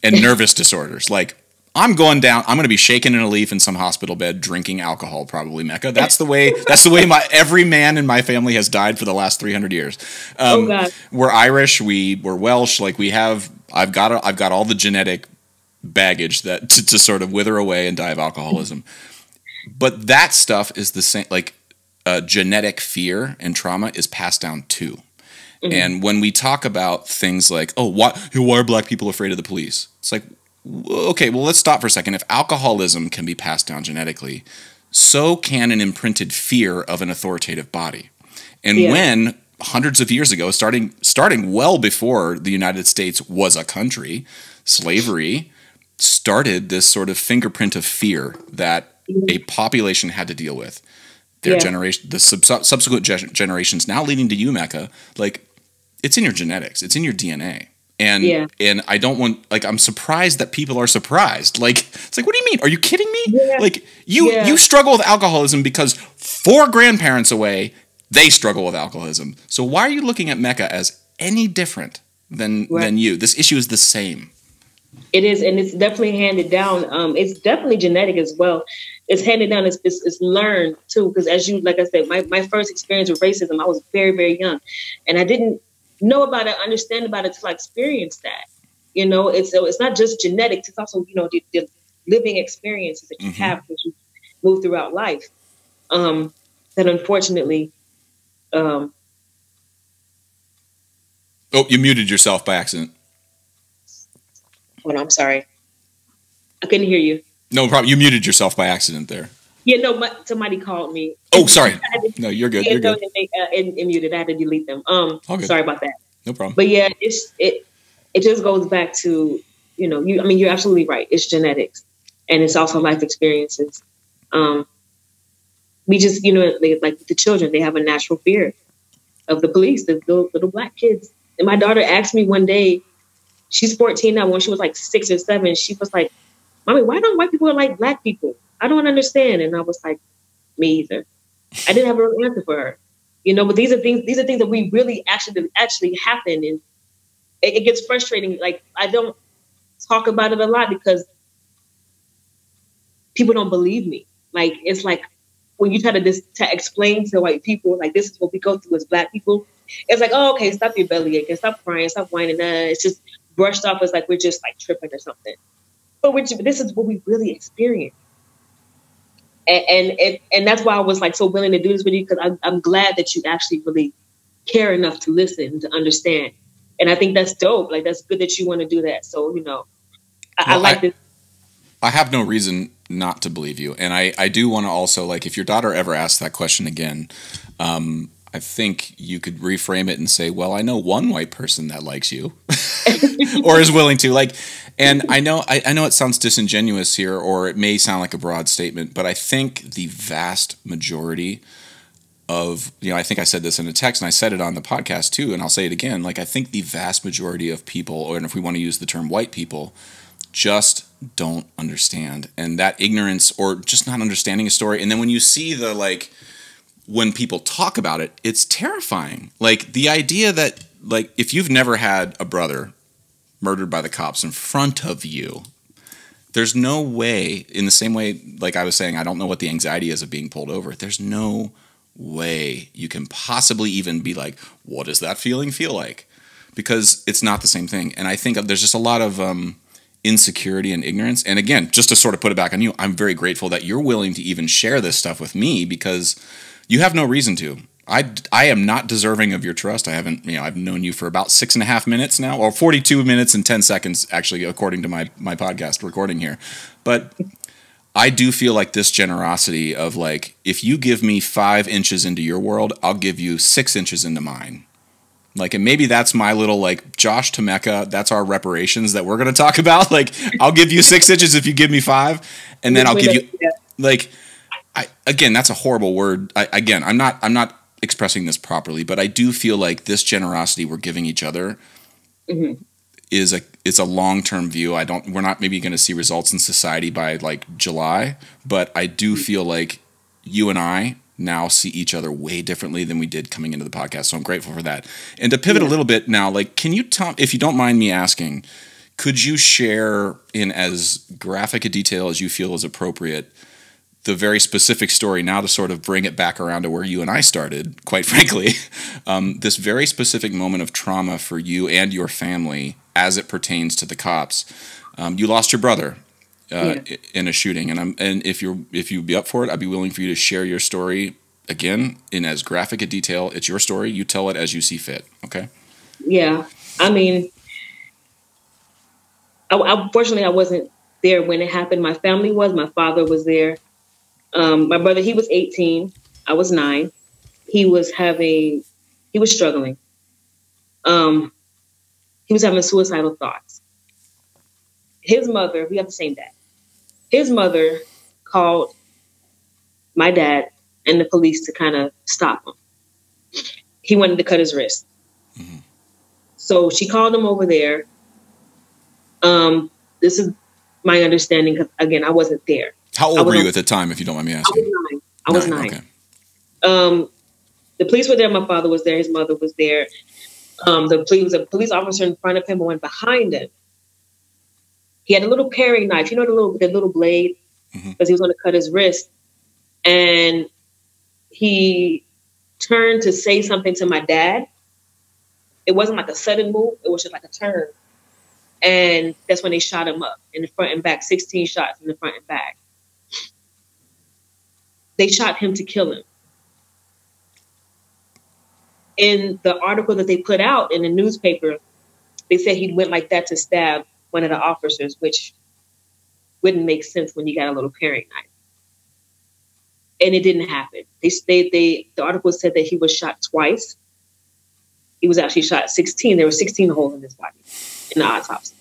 S1: and nervous disorders. Like, I'm going to be shaken in a leaf in some hospital bed drinking alcohol, probably, Mecca. That's the way every man in my family has died for the last 300 years.
S2: Oh God.
S1: We're Irish, we're Welsh, like I've got all the genetic baggage that to sort of wither away and die of alcoholism. But that stuff is the same, like, genetic fear and trauma is passed down too. Mm-hmm. And when we talk about things like, oh, why are Black people afraid of the police? It's like, okay, well, let's stop for a second. If alcoholism can be passed down genetically, so can an imprinted fear of an authoritative body. And when hundreds of years ago, starting well before the United States was a country, slavery started this sort of fingerprint of fear that a population had to deal with. Their generation, the subsequent generations, now leading to you, Mecca, like, it's in your genetics, it's in your DNA. And I don't want, like, I'm surprised that people are surprised. Like, it's like, what do you mean? Are you kidding me? Yeah. Like, you struggle with alcoholism because 4 grandparents away, they struggle with alcoholism. So why are you looking at Mecca as any different than you? This issue is the same.
S2: It is, and it's definitely handed down. It's definitely genetic as well. It's handed down. It's learned too. Because like I said, my first experience with racism, I was very, very young, and I didn't know about it, understand about it till I experienced that. You know, it's not just genetics. It's also, you know, the living experiences that you have as you move throughout life. That unfortunately. Oh,
S1: you muted yourself by accident.
S2: Oh, no, I'm sorry. I couldn't hear you.
S1: No problem. You muted yourself by accident there.
S2: Yeah, no, somebody called me.
S1: Oh, sorry. No, you're good. You're good.
S2: And muted. I had to delete them. Sorry about that.
S1: No problem.
S2: But yeah, it just goes back to, you know, you're absolutely right. It's genetics, and it's also life experiences. We just, you know, like the children, they have a natural fear of the police, the little Black kids. And my daughter asked me one day, she's 14 now. When she was like 6 or 7, she was like, "Mommy, why don't white people like Black people? I don't understand." And I was like, "Me either." I didn't have a real answer for her, you know. But these are things that we really actually happen, and it gets frustrating. Like, I don't talk about it a lot because people don't believe me. Like, it's like when you try to explain to white people, like, this is what we go through as Black people. It's like, oh, okay, stop your bellyache and stop crying, stop whining. It's just brushed off as like we're just like tripping or something. But this is what we really experience. And that's why I was like so willing to do this with you, because I'm glad that you actually really care enough to listen, to understand. And I think that's dope. Like, that's good that you want to do that. So, you know, I like this.
S1: I have no reason not to believe you. And I do want to also, like, if your daughter ever asks that question again, I think you could reframe it and say, well, I know one white person that likes you or is willing to, like, and I know it sounds disingenuous here, or it may sound like a broad statement, but I think the vast majority of, you know, I think I said this in a text and I said it on the podcast too, and I'll say it again. Like, I think the vast majority of people, or if we want to use the term white people, just don't understand. And that ignorance, or just not understanding a story. And then when you see the, like, when people talk about it, it's terrifying. Like, the idea that, like, if you've never had a brother murdered by the cops in front of you, there's no way, in the same way, like I was saying, I don't know what the anxiety is of being pulled over. There's no way you can possibly even be like, what does that feeling feel like? because it's not the same thing. And I think there's just a lot of insecurity and ignorance. And again, just to sort of put it back on you, I'm very grateful that you're willing to even share this stuff with me, because you have no reason to. I am not deserving of your trust. I haven't, I've known you for about 6.5 minutes now, or 42 minutes and 10 seconds, actually, according to my podcast recording here. But I do feel like this generosity of like, if you give me 5 inches into your world, I'll give you 6 inches into mine. Like, and maybe that's my little, like, Josh to Mecca, that's our reparations that we're going to talk about. Like, I'll give you 6 inches if you give me 5, and then I'll give you, like, again, that's a horrible word. I'm not expressing this properly, but I do feel like this generosity we're giving each other it's a long-term view. We're not maybe going to see results in society by like July, but I do feel like you and I now see each other way differently than we did coming into the podcast. So I'm grateful for that. And to pivot a little bit now, like, can you tell, if you don't mind me asking, could you share in as graphic a detail as you feel is appropriate the very specific story now to sort of bring it back around to where you and I started, quite frankly, this very specific moment of trauma for you and your family as it pertains to the cops. You lost your brother in a shooting, and if you'd be up for it, I'd be willing for you to share your story again in as graphic a detail. It's your story. You tell it as you see fit. Okay?
S2: Yeah. I mean, unfortunately, I wasn't there when it happened. My family was. My father was there. My brother, he was 18. I was 9. He was struggling. He was having suicidal thoughts. His mother, we have the same dad. His mother called my dad and the police to kind of stop him. He wanted to cut his wrist. Mm-hmm. So she called him over there. This is my understanding, because again, I wasn't there.
S1: How old were you at the time, if you don't mind me asking?
S2: I was 9. Okay. The police were there. My father was there. His mother was there. The was a police officer in front of him and one behind him. He had a little paring knife, the little blade, because he was going to cut his wrist. And he turned to say something to my dad. It wasn't like a sudden move. It was just like a turn. And that's when they shot him up in the front and back, 16 shots in the front and back. They shot him to kill him. In the article that they put out in the newspaper, they said he went like that to stab one of the officers, which wouldn't make sense when you got a little paring knife. And it didn't happen. The article said that he was shot twice. He was actually shot 16. There were 16 holes in his body in the autopsy.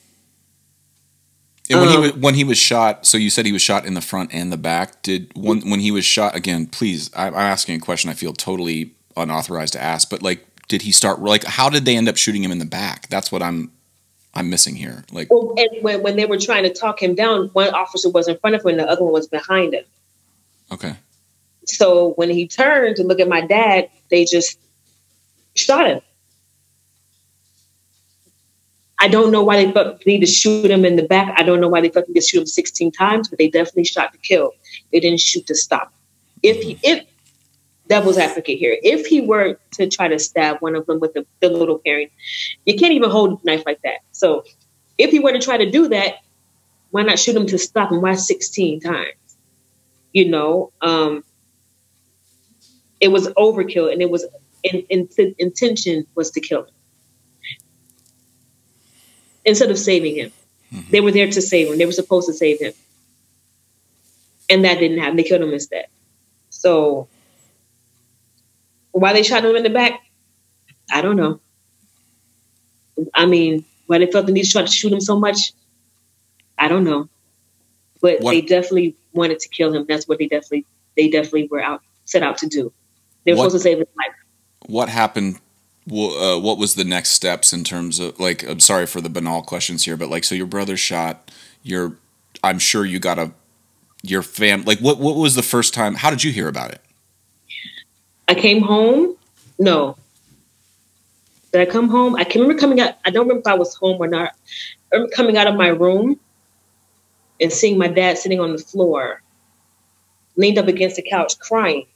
S1: And when he was shot, so you said he was shot in the front and the back. When he was shot, again, please, I'm asking a question I feel totally unauthorized to ask, but like, did he start, like, how did they end up shooting him in the back? That's what I'm missing here. Like,
S2: well, and when they were trying to talk him down, one officer was in front of him and the other one was behind him.
S1: Okay.
S2: So when he turned to look at my dad, they just shot him. I don't know why they felt the need to shoot him in the back. I don't know why they felt the need to shoot him 16 times, but they definitely shot to kill. They didn't shoot to stop. If devil's advocate here, if he were to try to stab one of them with the little paring, you can't even hold a knife like that. So if he were to try to do that, why not shoot him to stop him? Why 16 times? It was overkill, and it was intention was to kill him. Instead of saving him. Mm-hmm. They were there to save him. They were supposed to save him. And that didn't happen. They killed him instead. So why they shot him in the back, I don't know. I mean, why they felt the need to try to shoot him so much, I don't know. But they definitely wanted to kill him. That's what they definitely were set out to do. They were supposed to save his life.
S1: What happened? What was the next steps in terms of, like, I'm sorry for the banal questions here, but like, so your brother shot, I'm sure you got your fam, like, what was the first time, how did you hear about it?
S2: I came home. No. Did I come home? I can remember coming out. I don't remember if I was home or not. I remember coming out of my room and seeing my dad sitting on the floor, leaned up against the couch crying.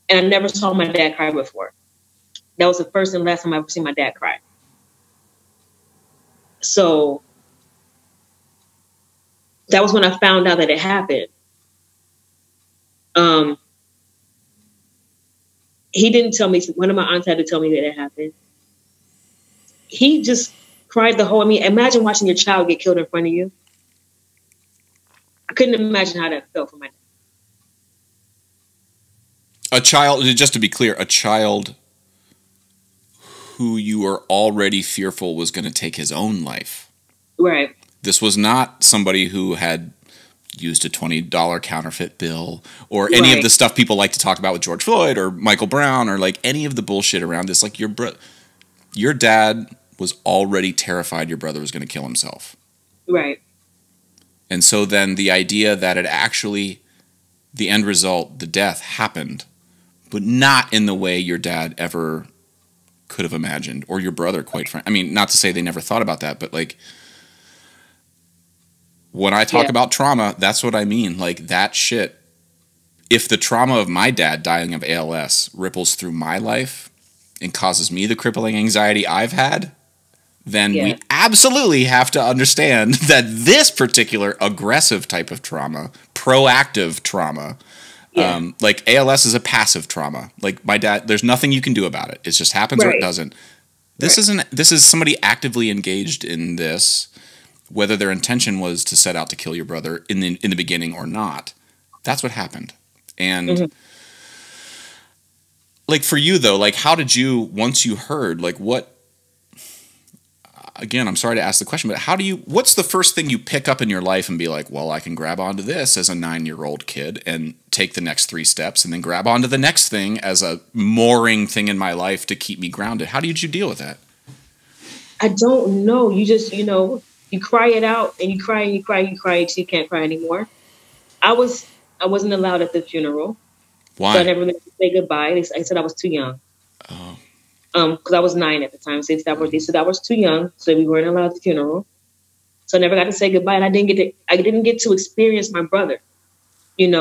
S2: And I never saw my dad cry before. That was the first and last time I ever seen my dad cry. So that was when I found out that it happened. He didn't tell me. One of my aunts had to tell me that it happened. He just cried the whole. I mean, imagine watching your child get killed in front of you. I couldn't imagine how that felt for my dad.
S1: A child, just to be clear, a child who you were already fearful was going to take his own life.
S2: Right.
S1: This was not somebody who had used a $20 counterfeit bill or any of the stuff people like to talk about with George Floyd or Michael Brown or like any of the bullshit around this. Like your dad was already terrified your brother was going to kill himself.
S2: Right.
S1: And so then the idea that it actually, the end result, the death happened, but not in the way your dad ever could have imagined, or your brother, quite frankly. I mean, not to say they never thought about that, but like, when I talk about trauma, that's what I mean. Like that shit, if the trauma of my dad dying of ALS ripples through my life and causes me the crippling anxiety I've had, then we absolutely have to understand that this particular aggressive type of trauma, proactive trauma, like ALS is a passive trauma. Like my dad, there's nothing you can do about it. It just happens or it doesn't. This is somebody actively engaged in this, whether their intention was to set out to kill your brother in the beginning or not. That's what happened. And like for you though, like how did you, once you heard, like what, again, I'm sorry to ask the question, but what's the first thing you pick up in your life and be like, well, I can grab onto this as a 9-year-old kid and take the next 3 steps and then grab onto the next thing as a mooring thing in my life to keep me grounded? How did you deal with that?
S2: I don't know. You just, you cry it out and you cry and you cry and you cry until you can't cry anymore. I wasn't allowed at the funeral.
S1: Why?
S2: So I never let them say goodbye. I said I was too young.
S1: Oh.
S2: Because I was 9 at the time. So they said I was too young, so we weren't allowed at the funeral. So I never got to say goodbye, and I didn't get to experience my brother. We had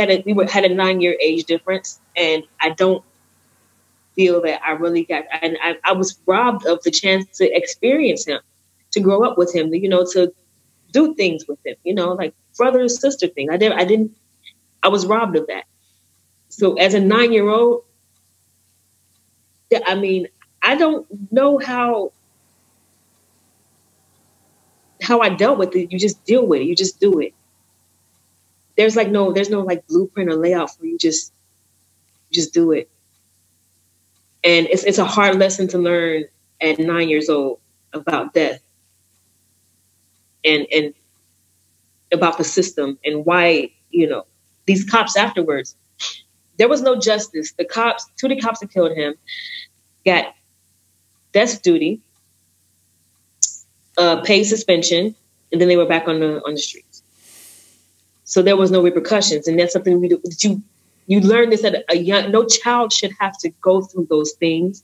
S2: a 9-year age difference, and I don't feel that I really got. And I was robbed of the chance to experience him, to grow up with him, to do things with him, like brother and sister thing. I was robbed of that. So as a 9-year-old. I mean, I don't know how I dealt with it. You just deal with it. You just do it. There's no like blueprint or layout for you. Just do it. And it's a hard lesson to learn at 9 years old about death and about the system and why, these cops afterwards, there was no justice. The cops that killed him got death duty, paid suspension, and then they were back on the streets. So there was no repercussions, and that's something you learn this at a young. No child should have to go through those things.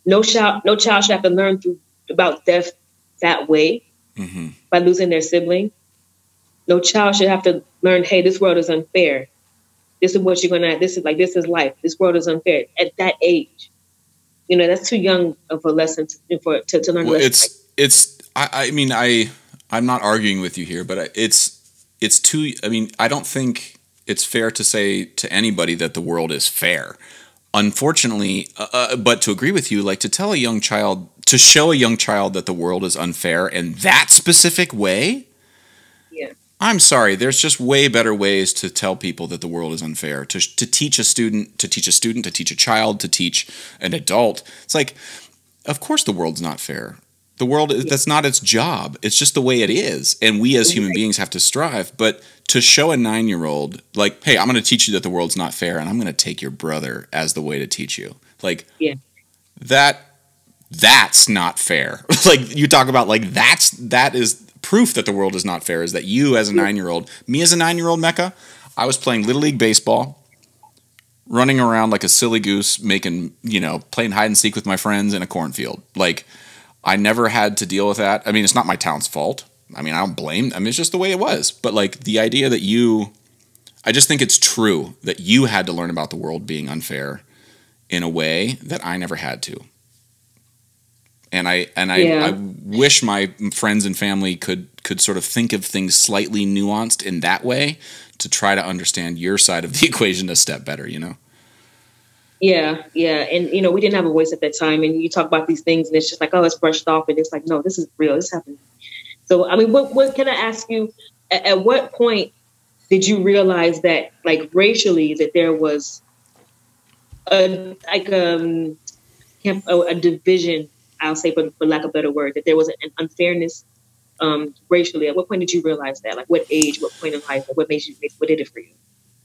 S2: No child should have to learn about death that way by losing their sibling. No child should have to learn, hey, this world is unfair. This is what you're gonna. This is life. This world is unfair at that age. That's too young of a lesson to learn.
S1: Well, I'm not arguing with you here, but it's too. I mean, I don't think it's fair to say to anybody that the world is fair. Unfortunately, but to agree with you, like to show a young child that the world is unfair in that specific way.
S2: Yeah.
S1: I'm sorry. There's just way better ways to tell people that the world is unfair. To teach a student, to teach a child, to teach an adult. It's like, of course the world's not fair. The world, that's not its job. It's just the way it is. And we as human beings have to strive. But to show a 9-year-old, like, hey, I'm going to teach you that the world's not fair, and I'm going to take your brother as the way to teach you. Like, that's not fair. Like, you talk about, like, that is proof that the world is not fair, is that you as a 9-year-old, me as a 9-year-old, Mecca, I was playing Little League Baseball, running around like a silly goose, playing hide and seek with my friends in a cornfield. Like, I never had to deal with that. I mean, it's not my town's fault. I mean, I don't blame. I mean, it's just the way it was. But like the idea that I just think it's true that you had to learn about the world being unfair in a way that I never had to. And I wish my friends and family could sort of think of things slightly nuanced in that way to try to understand your side of the equation a step better, you know?
S2: Yeah, yeah. And, you know, we didn't have a voice at that time. And you talk about these things and it's just like, oh, it's brushed off. And it's like, no, this is real. This happened. So, I mean, what can I ask you? At what point did you realize that, like, racially, that there was a division, I'll say, for lack of a better word, that there was an unfairness racially? At what point did you realize that? Like, what age, what point in life, or what did it for you?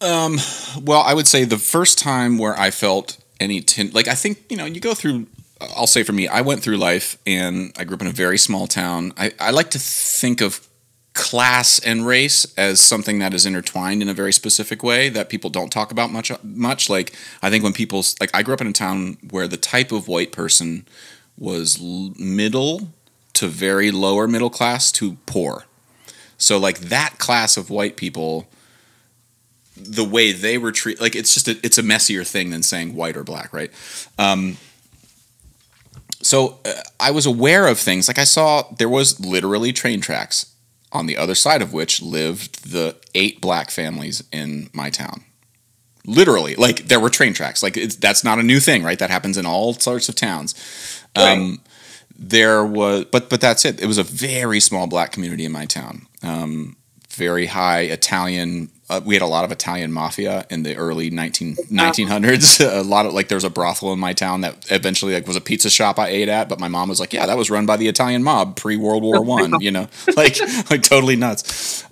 S1: Well, I would say the first time where I felt any like, I think, you know, you go through, I'll say for me, I went through life and I grew up in a very small town. I like to think of class and race as something that is intertwined in a very specific way that people don't talk about much. Like, I think when people, like, I grew up in a town where the type of white person was middle to very lower middle class to poor. So, like, that class of white people, the way they were treated, like, it's a messier thing than saying white or black, right? So I was aware of things. Like, I saw there was literally train tracks on the other side of which lived the 8 black families in my town. Literally, like, there were train tracks. Like, that's not a new thing, right? That happens in all sorts of towns. Right. There was, but that's it. It was a very small black community in my town. Very high Italian. We had a lot of Italian mafia in the early 1900s. A lot of, like, there was a brothel in my town that eventually, like, was a pizza shop I ate at. But my mom was like, "Yeah, that was run by the Italian mob pre-World War I." You know, like totally nuts.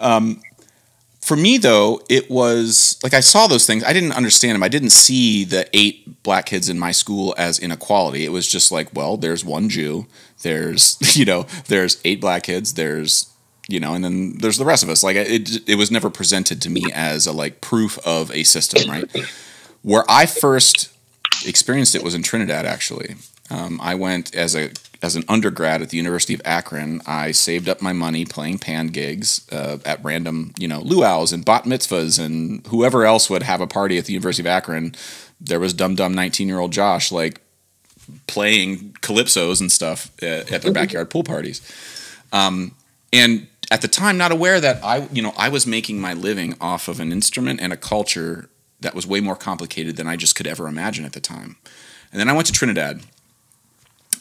S1: For me, though, it was like I saw those things. I didn't understand them. I didn't see the 8 black kids in my school as inequality. It was just like, well, there's one Jew. There's, you know, there's 8 black kids. There's, you know, and then there's the rest of us. Like, it was never presented to me as a, like, proof of a system, right? Where I first experienced it was in Trinidad, actually. I went as an undergrad at the University of Akron. I saved up my money playing pan gigs at random, you know, luau's and bat mitzvahs and whoever else would have a party at the University of Akron. There was dumb 19-year-old Josh, like, playing calypsos and stuff at their backyard pool parties. And at the time, not aware that I was making my living off of an instrument and a culture that was way more complicated than I just could ever imagine at the time. And then I went to Trinidad,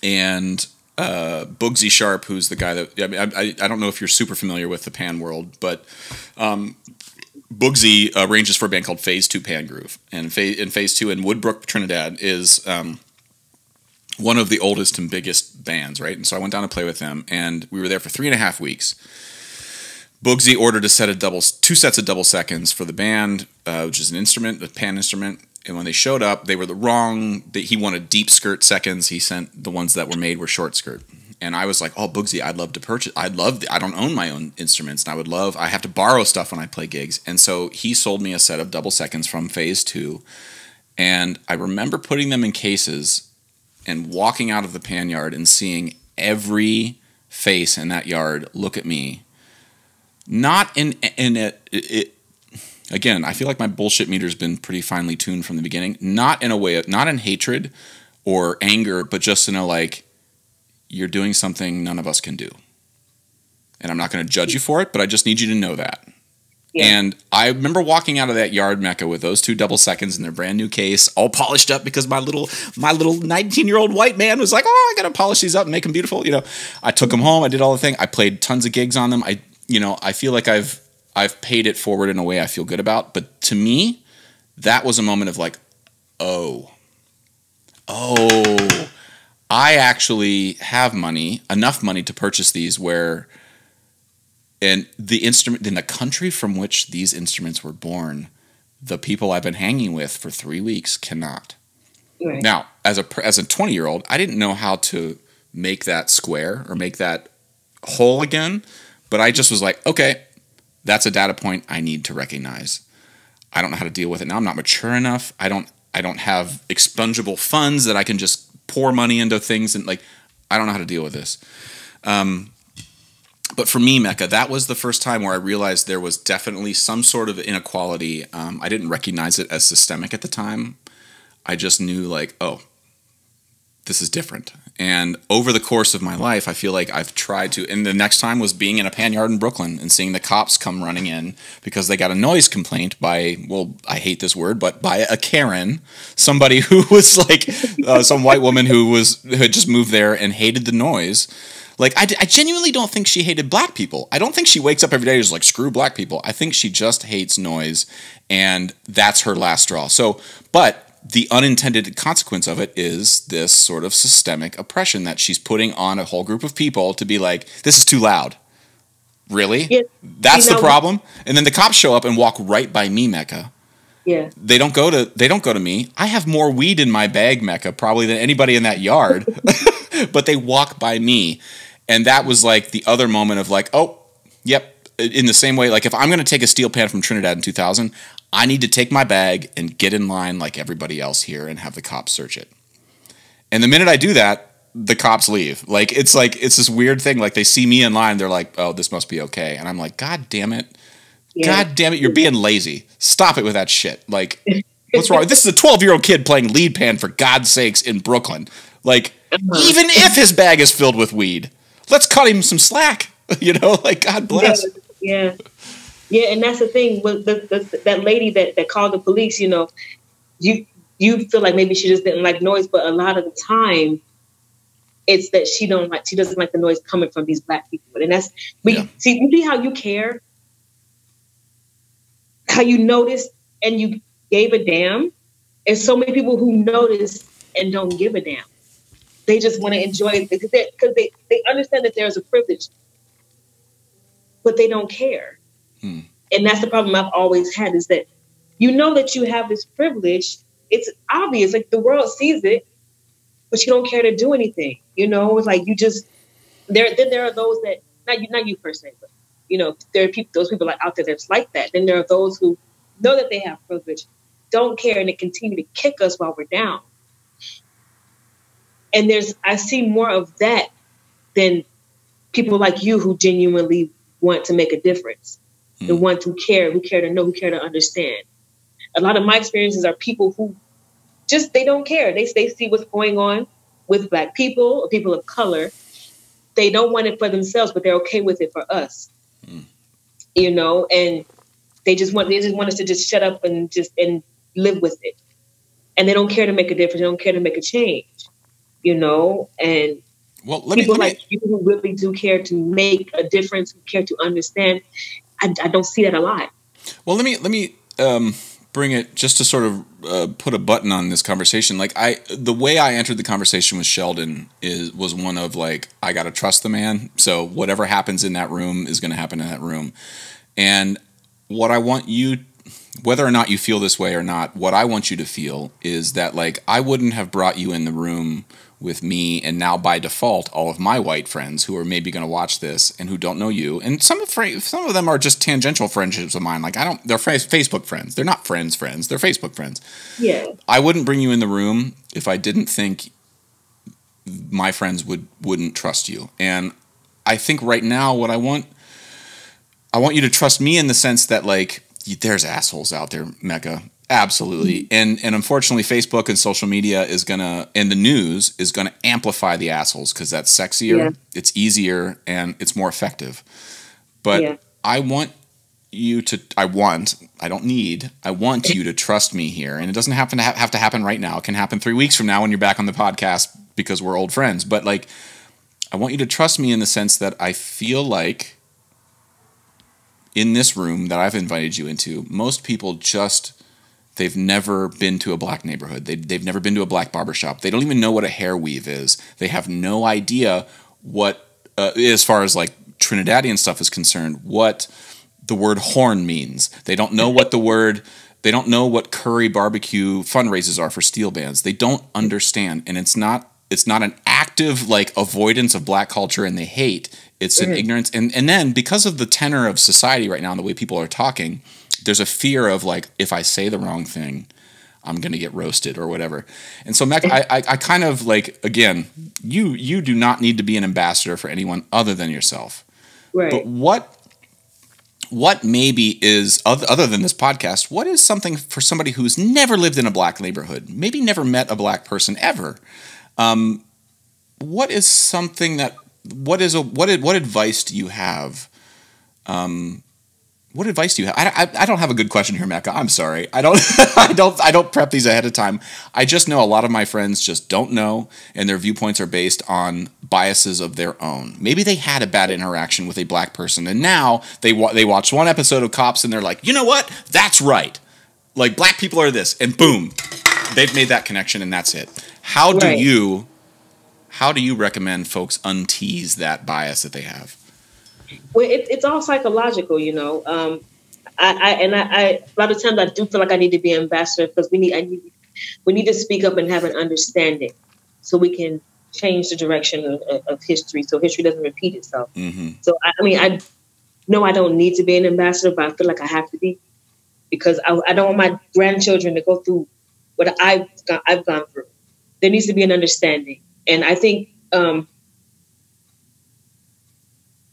S1: and Bugsy Sharp, who's the guy that, I mean, I don't know if you're super familiar with the pan world, but Bugsy arranges for a band called Phase 2 Pan Groove. And in Phase 2 in Woodbrook, Trinidad is one of the oldest and biggest bands, right? And so I went down to play with them, and we were there for 3.5 weeks. Bugsy ordered 2 sets of double seconds for the band, which is an instrument, a pan instrument. And when they showed up, they were he wanted deep skirt seconds. He sent the ones that were made were short skirt. And I was like, oh, Bugsy, I'd love to purchase. I don't own my own instruments, and I have to borrow stuff when I play gigs. And so he sold me a set of double seconds from Phase 2. And I remember putting them in cases and walking out of the pan yard and seeing every face in that yard look at me. Not in it. Again, I feel like my bullshit meter's been pretty finely tuned from the beginning. Not in a way, not in hatred or anger, but just in a, like, you're doing something none of us can do. And I'm not going to judge you for it, but I just need you to know that. Yeah. And I remember walking out of that yard, Mecca, with those 2 double seconds in their brand new case, all polished up because my little 19-year-old white man was like, oh, I got to polish these up and make them beautiful. You know, I took them home. I did all the thing. I played tons of gigs on them. I feel like I've paid it forward in a way I feel good about. But to me, that was a moment of like, oh, I actually have enough money to purchase these and the instrument in the country from which these instruments were born, the people I've been hanging with for 3 weeks cannot. Right. Now, as a 20-year-old, I didn't know how to make that square or make that whole again, but I just was like, okay, that's a data point I need to recognize. I don't know how to deal with it now. I'm not mature enough. I don't have expungible funds that I can just pour money into things, and, like, I don't know how to deal with this. But for me, Mecca, that was the first time where I realized there was definitely some sort of inequality. I didn't recognize it as systemic at the time. I just knew like, oh, this is different. And over the course of my life, I feel like I've tried to, and the next time was being in a pan yard in Brooklyn and seeing the cops come running in because they got a noise complaint by, well, I hate this word, but by a Karen, somebody who was like some white woman who had just moved there and hated the noise. Like, I genuinely don't think she hated black people. I don't think she wakes up every day and is like, screw black people. I think she just hates noise, and that's her last straw. So, but the unintended consequence of it is this sort of systemic oppression that she's putting on a whole group of people to be like, this is too loud. Really? Yeah. That's the problem? And then the cops show up and walk right by me, Mecca.
S2: Yeah.
S1: They don't go to me. I have more weed in my bag, Mecca, probably than anybody in that yard. But they walk by me. And that was like the other moment of like, oh, yep. In the same way, like if I'm going to take a steel pan from Trinidad in 2000, I need to take my bag and get in line like everybody else here and have the cops search it. And the minute I do that, the cops leave. Like it's this weird thing. Like they see me in line, they're like, oh, this must be okay. And I'm like, God damn it. Yeah. God damn it, you're being lazy. Stop it with that shit. Like, what's wrong? This is a 12-year-old kid playing lead pan, for God's sakes, in Brooklyn. Like, even if his bag is filled with weed, let's cut him some slack. You know, like, God bless.
S2: Yeah. Yeah, and that's the thing with that lady that called the police. You know, you feel like maybe she just didn't like noise, but a lot of the time, it's that she doesn't like the noise coming from these black people, and that's you see how you care, how you noticed, and you gave a damn. There's so many people who notice and don't give a damn. They just want to enjoy it because they understand that there's a privilege, but they don't care. And that's the problem I've always had, is that you know that you have this privilege. It's obvious, like the world sees it, but you don't care to do anything. You know, it's like you just there are those that not you per se, but you know, there are people, those people like out there that's like that. Then there are those who know that they have privilege, don't care, and they continue to kick us while we're down. And I see more of that than people like you who genuinely want to make a difference. The ones who care to know, who care to understand. A lot of my experiences are people who just, they don't care. They see what's going on with black people or people of color. They don't want it for themselves, but they're okay with it for us. You know, and they just want us to just shut up and live with it. And they don't care to make a difference. They don't care to make a change. You know, and people like you who really do care to make a difference, who care to understand. I don't see that a lot.
S1: Well, let me bring it just to sort of put a button on this conversation. Like the way I entered the conversation with Sheldon was one of like, I got to trust the man. So whatever happens in that room is going to happen in that room. And what I want you, whether or not you feel this way or not, what I want you to feel is that like I wouldn't have brought you in the room with me and now by default all of my white friends who are maybe going to watch this and who don't know you, and some of them are just tangential friendships of mine. Like they're Facebook friends. They're not friends. They're Facebook friends.
S2: Yeah. I
S1: wouldn't bring you in the room if I didn't think my friends wouldn't trust you. And I think right now what I want you to trust me in the sense that like there's assholes out there, Mecca. Absolutely. And unfortunately, Facebook and social media and the news is going to amplify the assholes because that's sexier, it's easier, and it's more effective. But I want you to, I want you to trust me here. And it doesn't have to happen right now. It can happen 3 weeks from now when you're back on the podcast because we're old friends. But like, I want you to trust me in the sense that I feel like in this room that I've invited you into, most people they've never been to a black neighborhood. They've never been to a black barbershop. They don't even know what a hair weave is. They have no idea what, as far as like Trinidadian stuff is concerned, what the word horn means. They don't know they don't know what curry barbecue fundraisers are for steel bands. They don't understand. And it's not an active like avoidance of black culture and they hate. It's an ignorance. And then because of the tenor of society right now and the way people are talking, there's a fear of like, if I say the wrong thing, I'm going to get roasted or whatever. And so, Mac, I kind of like, again, you do not need to be an ambassador for anyone other than yourself.
S2: Right.
S1: But what maybe is, other than this podcast, what is something for somebody who's never lived in a black neighborhood, maybe never met a black person ever? What is something that, what advice do you have? What advice do you have? I don't have a good question here, Mecca. I'm sorry. I don't I don't prep these ahead of time. I just know a lot of my friends just don't know, and their viewpoints are based on biases of their own. Maybe they had a bad interaction with a black person, and now they watch one episode of Cops, and they're like, you know what? That's right. Like, black people are this, and boom, they've made that connection, and that's it. How do you recommend folks untease that bias that they have?
S2: Well, it's all psychological, you know. I a lot of times I do feel like I need to be an ambassador because we need to speak up and have an understanding so we can change the direction of history, so history doesn't repeat itself. Mm-hmm. So I know I don't need to be an ambassador, but I feel like I have to be, because I don't want my grandchildren to go through what I've gone through. There needs to be an understanding, and I think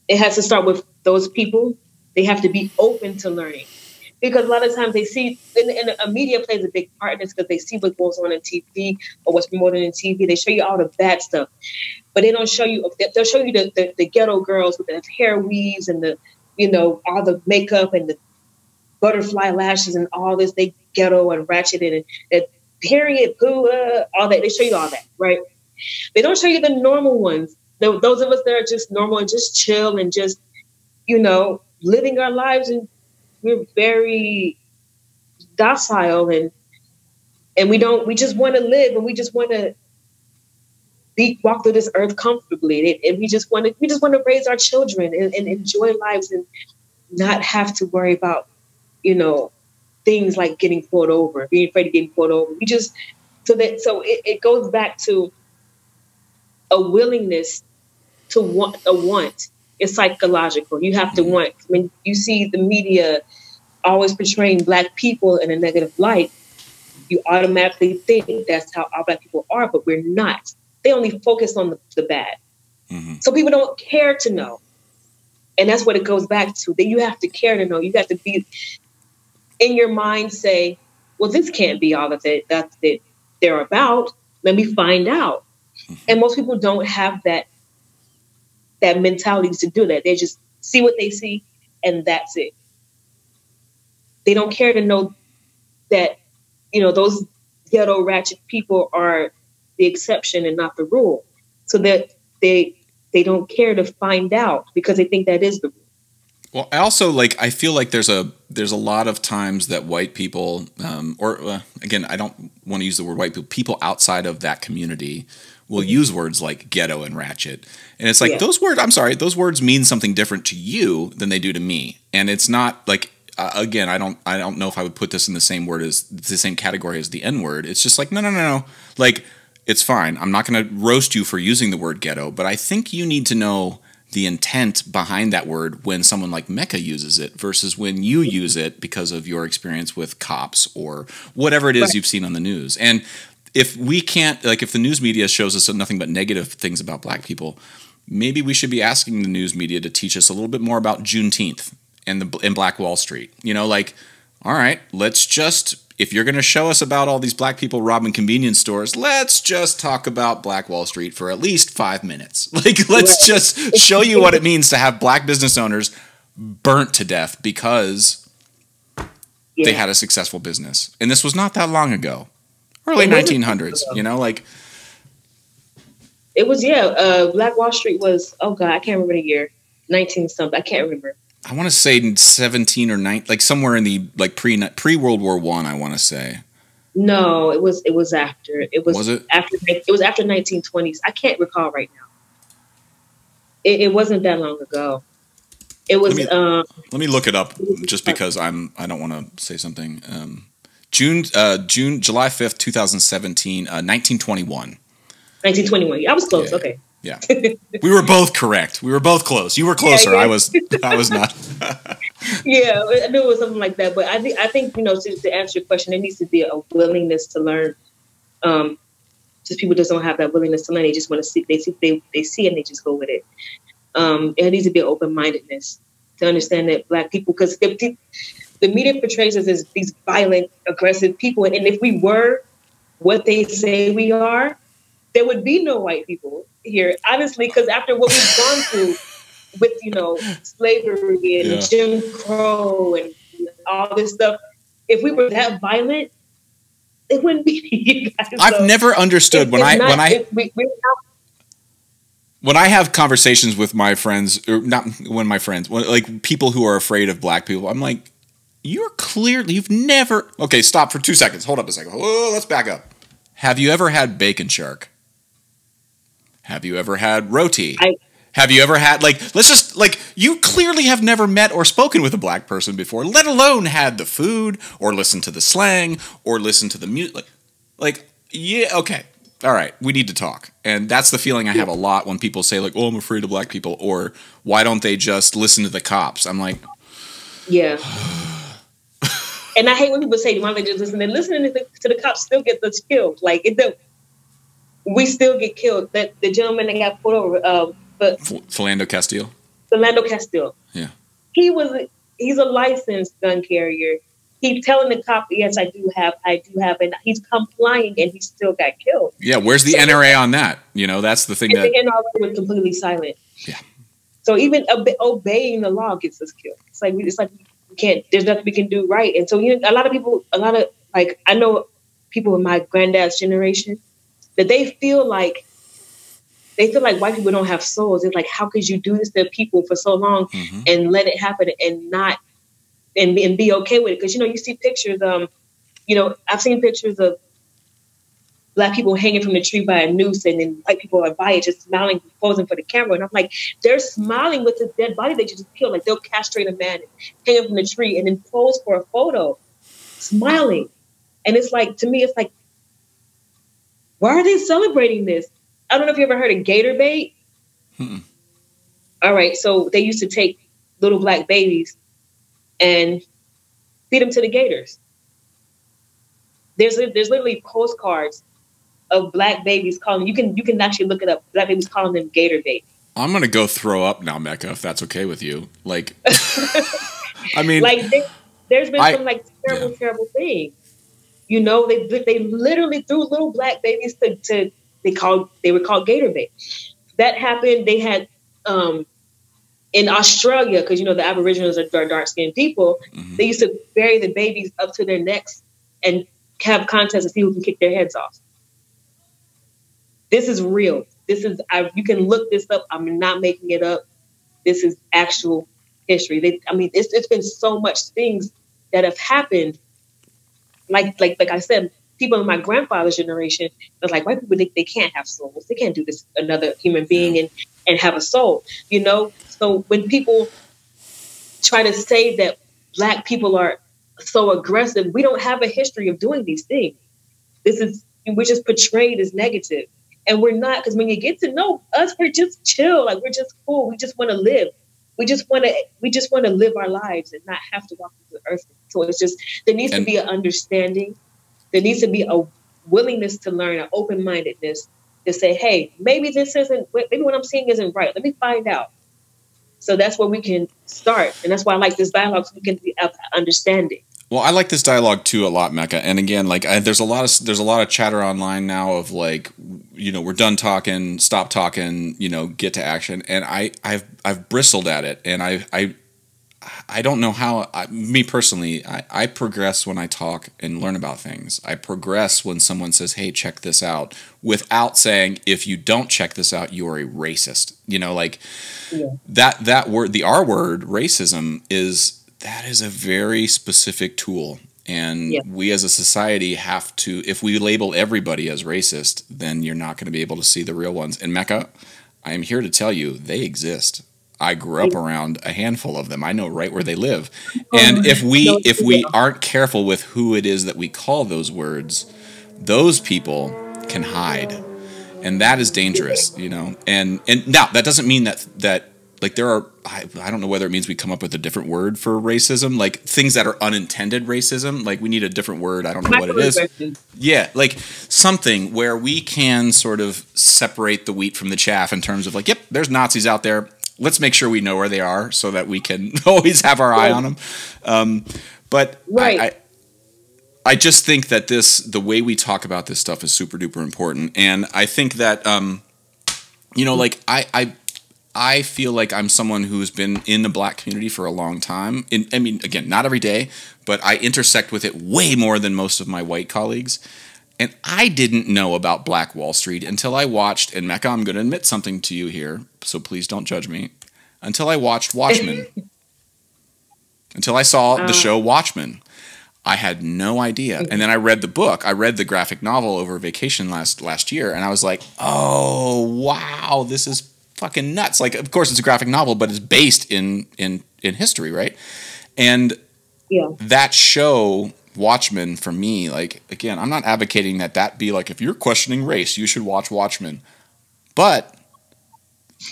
S2: it has to start with those people. They have to be open to learning, because a lot of times they see, and media plays a big part in this, because they see what goes on TV or what's promoted in TV. They show you all the bad stuff, but they don't show you. They'll show you the ghetto girls with the hair weaves and all the makeup and the butterfly lashes and all this. They ghetto and ratchet and period, boo, all that. They show you all that, right? They don't show you the normal ones. Those of us that are just normal and just chill and just, living our lives, and we're very docile and we just want to live, and we just want to walk through this earth comfortably, and we just want to raise our children and enjoy lives and not have to worry about, things like getting pulled over, being afraid of getting pulled over. So it goes back to a willingness to want. It's psychological. You have to want. When you see the media always portraying black people in a negative light, you automatically think that's how all black people are, but we're not. They only focus on the bad. Mm-hmm. So people don't care to know. And that's what it goes back to. That you have to care to know. You have to be in your mind, say, well, this can't be all that they're about. Let me find out. Mm-hmm. And most people don't have that mentality to do that. They just see what they see, and that's it. They don't care to know that, those ghetto ratchet people are the exception and not the rule. So that they don't care to find out, because they think that is the rule.
S1: Well, I also I feel like there's a lot of times that white people, again, I don't want to use the word white people outside of that community will use words like ghetto and ratchet. And it's like, those words mean something different to you than they do to me. And it's not like, again, I don't know if I would put this in the same category as the N-word. It's just like, no. Like, it's fine. I'm not going to roast you for using the word ghetto, but I think you need to know the intent behind that word when someone like Mecca uses it versus when you use it because of your experience with Cops or whatever it is you've seen on the news. And if we can't, if the news media shows us nothing but negative things about black people, maybe we should be asking the news media to teach us a little bit more about Juneteenth and Black Wall Street. All right, let's just, if you're going to show us about all these black people robbing convenience stores, let's just talk about Black Wall Street for at least 5 minutes. Let's just show you what it means to have black business owners burnt to death because they had a successful business. And this was not that long ago. Early 1900s,
S2: It was, Black Wall Street was, oh God, I can't remember the year. 19-something, I can't remember.
S1: I want to say 17 or 9, somewhere in the pre-World War I, I want to say.
S2: No, it was after. Was
S1: it?
S2: It was after 1920s. I can't recall right now. It wasn't that long ago. It was.
S1: Let me look it up just because I don't want to say something. July 5th, 2017, 1921.
S2: 1921. I was close.
S1: Yeah.
S2: Okay.
S1: Yeah. We were both correct. We were both close. You were closer.
S2: Yeah.
S1: I was not.
S2: Yeah, I knew it was something like that. But I think to answer your question, there needs to be a willingness to learn. Just people just don't have that willingness to learn. They just want to see. They see and they just go with it. It needs to be an open-mindedness. to understand that Black people, because the media portrays us as these violent, aggressive people. And if we were what they say we are, there would be no white people here, honestly, because after what we've gone through with, slavery and Jim Crow and all this stuff, if we were that violent, it wouldn't be you guys.
S1: I've never understood when I have conversations with my friends, or not when my friends, like people who are afraid of Black people, I'm like, you've never. Okay, stop for 2 seconds. Hold up a second. Oh, let's back up. Have you ever had bacon shark? Have you ever had roti? Have you ever had, you clearly have never met or spoken with a Black person before, let alone had the food or listened to the slang or listened to the music. Yeah, okay. All right, we need to talk. And that's the feeling I have a lot when people say, like, oh, I'm afraid of Black people, or why don't they just listen to the cops? I'm like,
S2: yeah. And I hate when people say, why don't they just listen? And listening to the cops still get us killed. We still get killed. That the gentleman that got pulled over,
S1: Philando Castile.
S2: Philando Castile.
S1: Yeah.
S2: He's a licensed gun carrier. He's telling the cop, yes, I do have, and he's complying, and he still got killed.
S1: Yeah, where's the NRA on that? That's the thing.
S2: The NRA was completely silent.
S1: Yeah.
S2: So even obeying the law gets us killed. It's like we can't. There's nothing we can do right. And so a lot of I know people in my granddad's generation that they feel like white people don't have souls. It's like, how could you do this to people for so long and let it happen and not and be okay with it? Because you see pictures. I've seen pictures of Black people hanging from the tree by a noose, and then white people are by it, just smiling, posing for the camera. And I'm like, they're smiling with the dead body they just killed. Like they'll castrate a man, hang him from the tree, and then pose for a photo, smiling. And it's like, to me, it's like, why are they celebrating this? I don't know if you ever heard of gator bait. All right, so they used to take little Black babies and feed them to the gators. There's literally postcards of Black babies calling. You can actually look it up. Black babies calling them gator bait.
S1: I'm gonna go throw up now, Mecca, if that's okay with you. I mean,
S2: there's been some terrible things. They literally threw little Black babies they were called gator bait. That happened. They had in Australia, because the Aboriginals are dark-skinned people. They used to bury the babies up to their necks and have contests to see who can kick their heads off. This is real. You can look this up. I'm not making it up. This is actual history. It's been so much things that have happened. Like I said, people in my grandfather's generation, they're like, white people, they can't have souls. They can't do this another human being and have a soul. So when people try to say that Black people are so aggressive, we don't have a history of doing these things. We're just portrayed as negative. And we're not, because when you get to know us, we're just chill. Like, we're just cool. We just want to live. We just want to live our lives and not have to walk the earth. So it's just, there needs to be an understanding. There needs to be a willingness to learn, an open-mindedness to say, hey, maybe what I'm seeing isn't right. Let me find out. So that's where we can start. And that's why I like this dialogue, so we can have understanding.
S1: Well, I like this dialogue too a lot, Mecca. And again, there's a lot of chatter online now of we're done talking, stop talking, get to action. And I've bristled at it, and I don't know how. Me personally, I progress when I talk and learn about things. I progress when someone says, "Hey, check this out," without saying, "If you don't check this out, you are a racist." That word, the R word, racism that is a very specific tool. And we as a society have to, if we label everybody as racist, then you're not going to be able to see the real ones. And Mecca, I am here to tell you, they exist. I grew up around a handful of them. I know right where they live. And if we aren't careful with who it is that we call those words, those people can hide. And that is dangerous, And now that doesn't mean that there are, I don't know whether it means we come up with a different word for racism, things that are unintended racism. We need a different word. I don't know what it is. Yeah, something where we can sort of separate the wheat from the chaff in terms of yep, there's Nazis out there. let's make sure we know where they are so that we can always have our eye on them. But
S2: right.
S1: I just think that the way we talk about this stuff is super duper important. And I think that, like I feel like I'm someone who's been in the Black community for a long time. I mean, again, not every day, but I intersect with it way more than most of my white colleagues. And I didn't know about Black Wall Street until I watched, and Mecca, I'm going to admit something to you here, so please don't judge me, until I watched Watchmen. Until I saw the show Watchmen. I had no idea. And then I read the book. I read the graphic novel over vacation last year, and I was like, oh, wow, this is fucking nuts. Like, of course, it's a graphic novel, but it's based in history, right? And that show, Watchmen, for me, like, again, I'm not advocating that be like, if you're questioning race, you should watch Watchmen. But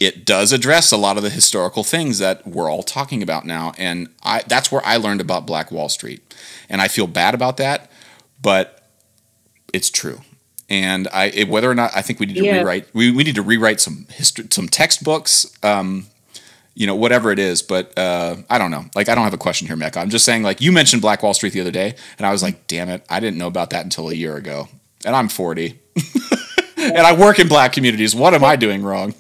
S1: it does address a lot of the historical things that we're all talking about now. And that's where I learned about Black Wall Street. And I feel bad about that, but it's true. And whether or not I think we need to rewrite, we need to rewrite some history, some textbooks, whatever it is. But I don't know. Like, I don't have a question here, Mecca. I'm just saying, like, you mentioned Black Wall Street the other day, and I was like, damn it, I didn't know about that until a year ago. And I'm 40. And I work in Black communities. What am I doing wrong?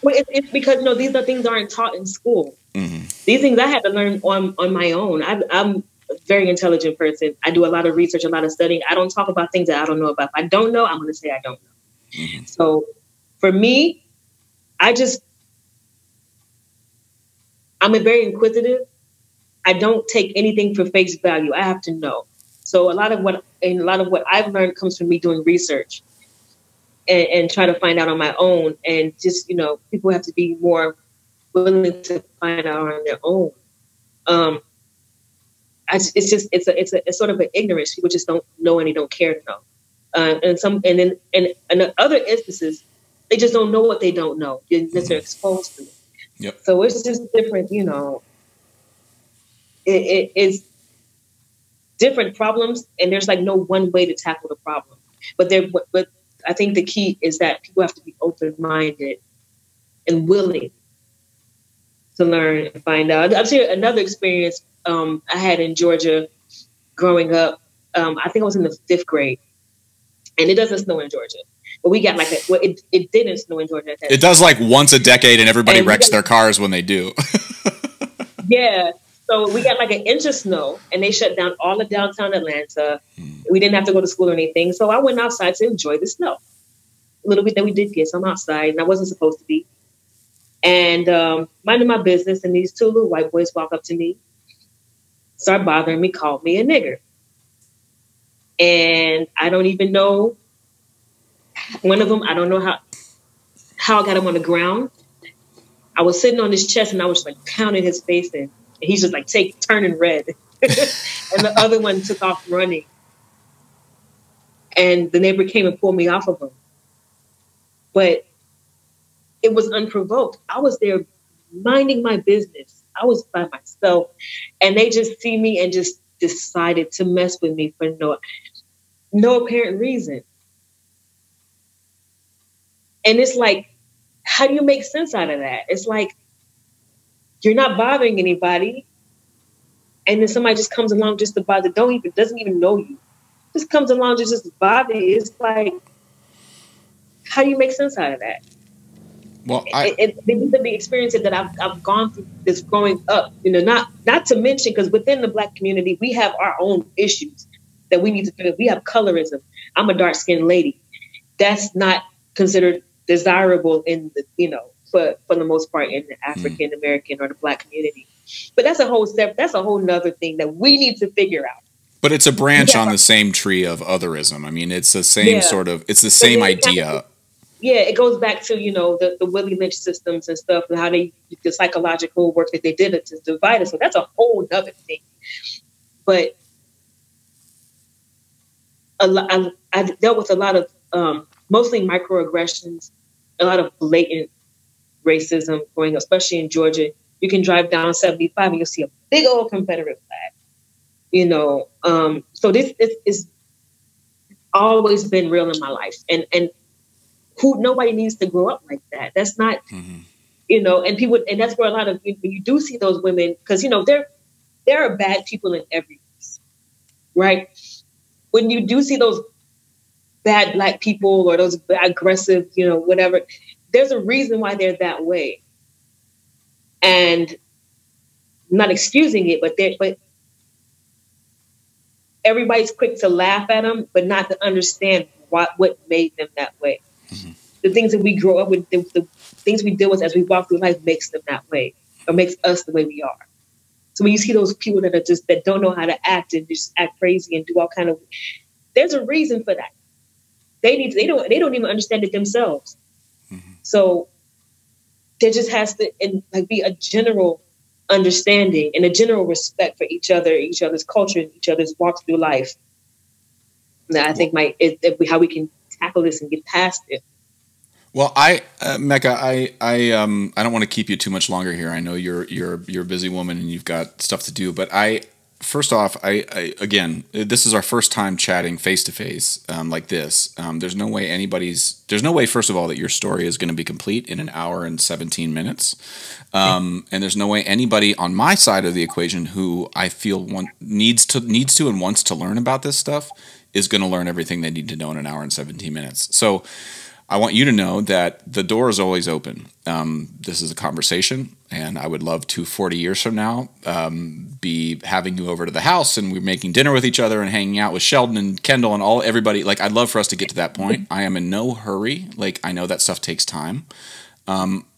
S2: Well, it's because these things aren't taught in school. Mm-hmm. These things I had to learn on my own. I'm a very intelligent person. I do a lot of research, a lot of studying. I don't talk about things that I don't know about. If I don't know, I'm going to say I don't know. Mm-hmm. So for me, I'm very inquisitive. I don't take anything for face value. I have to know. So a lot of what I've learned comes from me doing research. And try to find out on my own, and just people have to be more willing to find out on their own. It's sort of an ignorance. People just don't know and they don't care to know. And in other instances, they just don't know what they don't know. They're exposed to it.
S1: Yep.
S2: So it's just different. It's different problems, and there's like no one way to tackle the problem. But I think the key is that people have to be open-minded and willing to learn and find out. I'll tell you another experience I had in Georgia growing up. I think I was in the 5th grade, and it doesn't snow in Georgia. But we got it didn't snow in Georgia.
S1: It does like once a decade, and everybody wrecks their cars when they do.
S2: Yeah. So we got like an inch of snow, and they shut down all of downtown Atlanta. We didn't have to go to school or anything. So I went outside to enjoy the snow. A little bit that we did get. So I'm outside, and I wasn't supposed to be. And minding my business, and these 2 little white boys walk up to me, start bothering me, call me a nigger. And I don't even know one of them. I don't know how I got him on the ground. I was sitting on his chest, and I was like pounding his face in. And he's just like turning red. And the other one took off running. And the neighbor came and pulled me off of him. But it was unprovoked. I was there minding my business. I was by myself. And they just see me and just decided to mess with me for no apparent reason. And it's like, how do you make sense out of that? It's like, you're not bothering anybody. And then somebody just comes along just to bother, doesn't even know you. Just comes along just to bother you. It's like, how do you make sense out of that?
S1: Well,
S2: the experiences that I've gone through this growing up, not to mention, because within the Black community, we have our own issues that we need to figure. We have colorism. I'm a dark-skinned lady. That's not considered desirable in the, for the most part in the African American or the Black community. But that's a whole nother thing that we need to figure out.
S1: But it's a branch on the same tree of otherism. I mean, it's the same it's the same idea.
S2: It goes back to, the Willie Lynch systems and stuff, and how the psychological work that they did to divide us. So that's a whole other thing. But I've dealt with a lot of mostly microaggressions, a lot of blatant racism going, especially in Georgia. You can drive down 75 and you'll see a big old Confederate flag. So this is always been real in my life, and nobody needs to grow up like that. That's not you know, and people, and that's where a lot of, when you do see those women, because, you know, there are bad people in every race, right? When you do see those bad Black people or those aggressive, you know, whatever, there's a reason why they're that way. And I'm not excusing it, but everybody's quick to laugh at them, but not to understand what made them that way. Mm-hmm. The things that we grow up with, the things we deal with as we walk through life makes them that way, or makes us the way we are. So when you see those people that are just, that don't know how to act and just act crazy and do all kind of, there's a reason for that. They don't even understand it themselves. Mm-hmm. So there just has to be a general understanding and a general respect for each other, each other's culture, and each other's walks through life. That I think how we can tackle this and get past it.
S1: Well, Mecca, I don't want to keep you too much longer here. I know you're a busy woman and you've got stuff to do. But first off, again, this is our first time chatting face to face like this. There's no way, first of all, that your story is going to be complete in an hour and 17 minutes. And there's no way anybody on my side of the equation who I feel needs to and wants to learn about this stuff is going to learn everything they need to know in an hour and 17 minutes. So I want you to know that the door is always open. This is a conversation, and I would love to, 40 years from now, be having you over to the house, and we're making dinner with each other and hanging out with Sheldon and Kendall and everybody. Like, I'd love for us to get to that point. I am in no hurry. Like, I know that stuff takes time.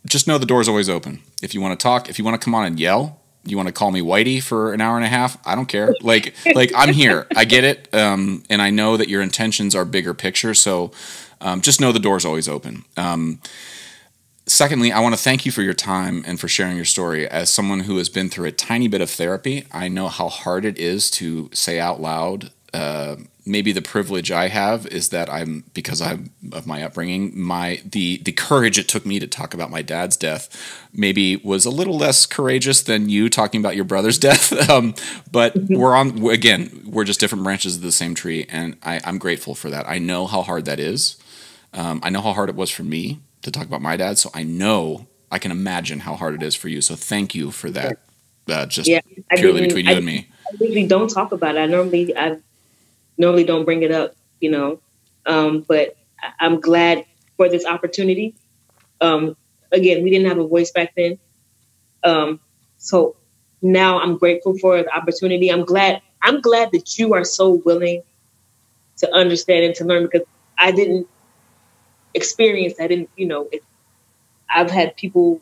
S1: Just know the door is always open. If you want to talk, if you want to come on and yell, you want to call me Whitey for an hour and a half, I don't care. Like I'm here. I get it. And I know that your intentions are bigger picture. So just know the door's always open. Secondly, I want to thank you for your time and for sharing your story. As someone who has been through a tiny bit of therapy, I know how hard it is to say out loud. Maybe the privilege I have is that because of my upbringing, the courage it took me to talk about my dad's death maybe was a little less courageous than you talking about your brother's death. But we're just different branches of the same tree, and I'm grateful for that. I know how hard that is. I know how hard it was for me to talk about my dad, so I can imagine how hard it is for you. So thank you for that. Purely between you and me.
S2: I usually don't talk about it. I normally don't bring it up, you know, but I'm glad for this opportunity. Again, we didn't have a voice back then. So now I'm grateful for the opportunity. I'm glad that you are so willing to understand and to learn, because I didn't experience that. I've had white people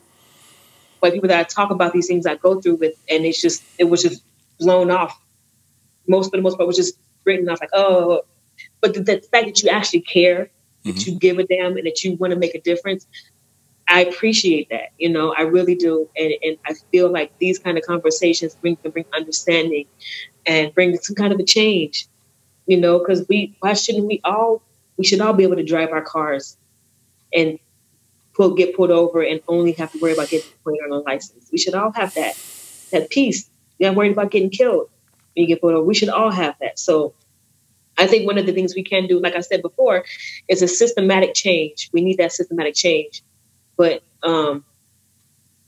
S2: that I talk about these things I go through with, and it was just blown off. For the most part, was just written off like, oh, but the fact that you actually care, that you give a damn, and that you want to make a difference, I appreciate that. You know, I really do. And I feel like these kind of conversations can bring understanding and bring some kind of a change, you know, because we should all be able to drive our cars and get pulled over and only have to worry about getting a point on a license. We should all have that peace. You're not worried about getting killed when you get pulled over. We should all have that. So I think one of the things we can do, like I said before, is a systematic change. We need that systematic change. But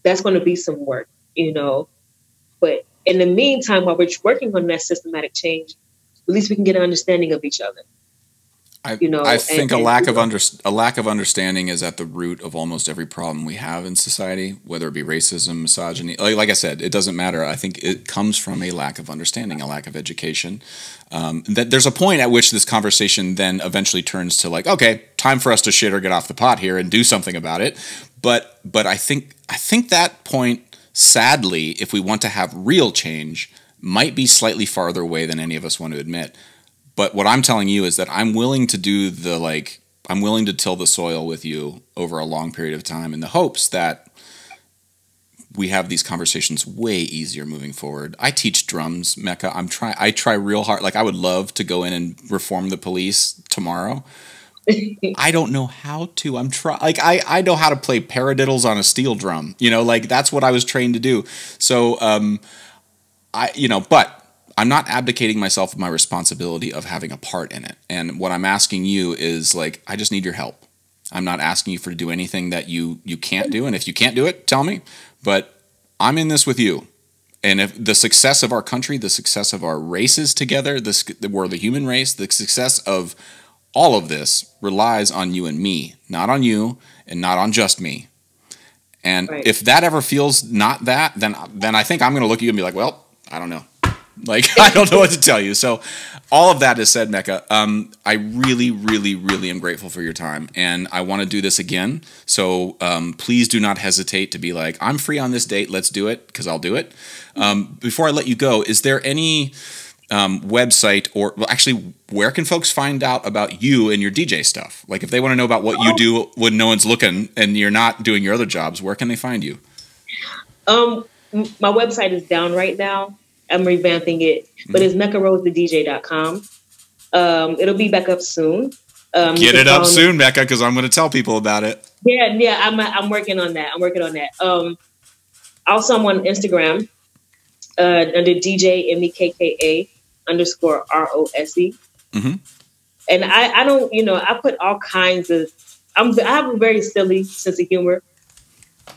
S2: that's going to be some work, you know. But in the meantime, while we're working on that systematic change, at least we can get an understanding of each other.
S1: I think a lack of understanding is at the root of almost every problem we have in society, whether it be racism, misogyny. Like I said, it doesn't matter. I think it comes from a lack of understanding, a lack of education. That there's a point at which this conversation then eventually turns to like, okay, time for us to shit or get off the pot here and do something about it. But I think that point, sadly, if we want to have real change, might be slightly farther away than any of us want to admit. But what I'm telling you is that I'm willing to till the soil with you over a long period of time in the hopes that we have these conversations way easier moving forward. I teach drums, Mecca. I try real hard. Like, I would love to go in and reform the police tomorrow. I don't know how to. I know how to play paradiddles on a steel drum. You know, like that's what I was trained to do. So, but I'm not abdicating myself of my responsibility of having a part in it. And what I'm asking you is like, I just need your help. I'm not asking you for to do anything that you can't do. And if you can't do it, tell me. But I'm in this with you. And if the success of our country, the success of our races together, we're the human race, the success of all of this relies on you and me, not on you and not on just me. And
S2: right.
S1: If that ever feels not that, then I think I'm going to look at you and be like, well, I don't know. Like, I don't know what to tell you. So all of that is said, Mecca, I really, really, really am grateful for your time. And I want to do this again. So please do not hesitate to be like, I'm free on this date. Let's do it, because I'll do it. Before I let you go, is there any website well, actually, where can folks find out about you and your DJ stuff? Like, if they want to know about what you do when no one's looking and you're not doing your other jobs, where can they find you?
S2: My website is down right now. I'm revamping it, but it's MeccaRoseTheDJ.com. It'll be back up soon.
S1: Get it up soon, Mecca, because I'm going to tell people about it.
S2: Yeah, I'm working on that. Also, I'm on Instagram under DJ MEKKA _ROSE.
S1: Mm-hmm.
S2: And I don't, I put all kinds of. I have a very silly sense of humor.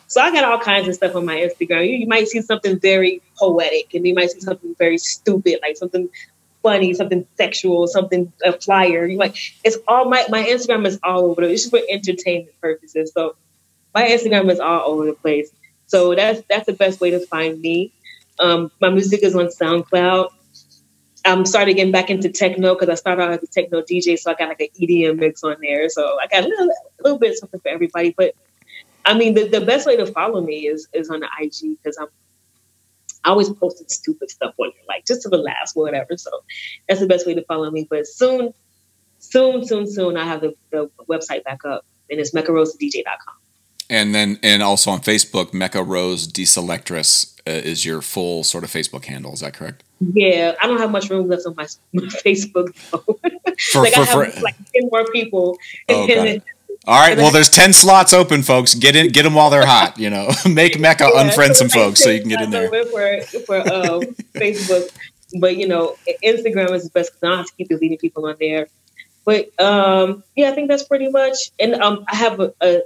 S2: So I got all kinds of stuff on my Instagram. You might see something very poetic, and you might see something very stupid, like something funny, something sexual, something a flyer. It's all my Instagram is all over. It's just for entertainment purposes. So my Instagram is all over the place. So that's the best way to find me. My music is on SoundCloud. I'm starting getting back into techno because I started out as a techno DJ, so I got like an EDM mix on there. So I got a little bit of something for everybody, but. I mean, the best way to follow me is on the IG, because I'm always posting stupid stuff on there, like just to the last whatever. So that's the best way to follow me. But soon, I have the website back up, and it's MeccaRoseTheDJ.com.
S1: And also on Facebook, Mecca Rose Deselectress is your full sort of Facebook handle. Is that correct?
S2: Yeah, I don't have much room left on my Facebook. I have like 10 more people.
S1: Oh, got it. All right, well, there's 10 slots open, folks. Get them while they're hot. Make Mecca unfriend some folks so you can get in there.
S2: For Facebook, but Instagram is the best because I don't have to keep deleting people on there. But I think that's pretty much. And I have a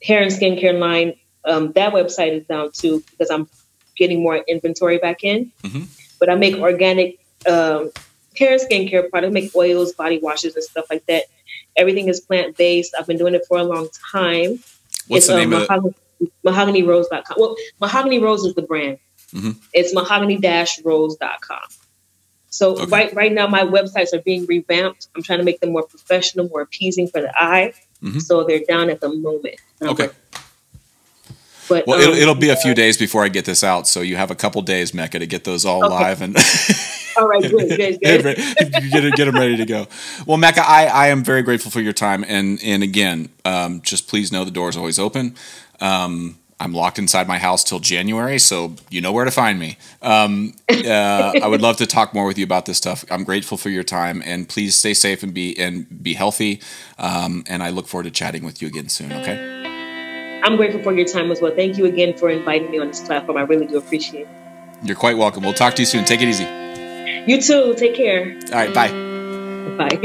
S2: hair and skincare line. That website is down too because I'm getting more inventory back in. Mm-hmm. But I make organic hair and skincare products. I make oils, body washes, and stuff like that. Everything is plant-based. I've been doing it for a long time.
S1: What's the name of it?
S2: MahoganyRose.com. Well, Mahogany Rose is the brand. Mm-hmm. It's mahogany-rose.com. So right now, my websites are being revamped. I'm trying to make them more professional, more appeasing for the eye. Mm-hmm. So they're down at the moment.
S1: Okay. But it'll be a few days before I get this out, so you have a couple days, Mecca, to get those all live and.
S2: All right, good.
S1: Get them ready to go. Well, Mecca, I am very grateful for your time, and again, just please know the door is always open. I'm locked inside my house till January, so you know where to find me. I would love to talk more with you about this stuff. I'm grateful for your time, and please stay safe and be healthy. And I look forward to chatting with you again soon. Okay.
S2: I'm grateful for your time as well. Thank you again for inviting me on this platform. I really do appreciate it.
S1: You're quite welcome. We'll talk to you soon. Take it easy.
S2: You too. Take care.
S1: All right. Bye.
S2: Bye.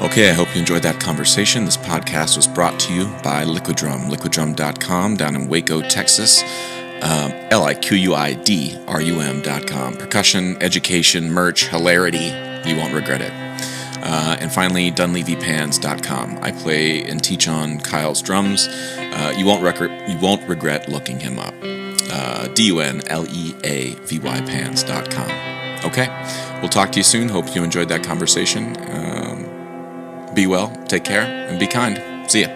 S1: Okay, I hope you enjoyed that conversation. This podcast was brought to you by Liquid Drum, liquiddrum.com down in Waco, Texas. LIQUIDRUM.com. Percussion, education, merch, hilarity. You won't regret it. And finally, DunleavyPans.com. I play and teach on Kyle's drums. You won't regret looking him up. DUNLEAVYPans.com. Okay, we'll talk to you soon. Hope you enjoyed that conversation. Be well, take care, and be kind. See ya.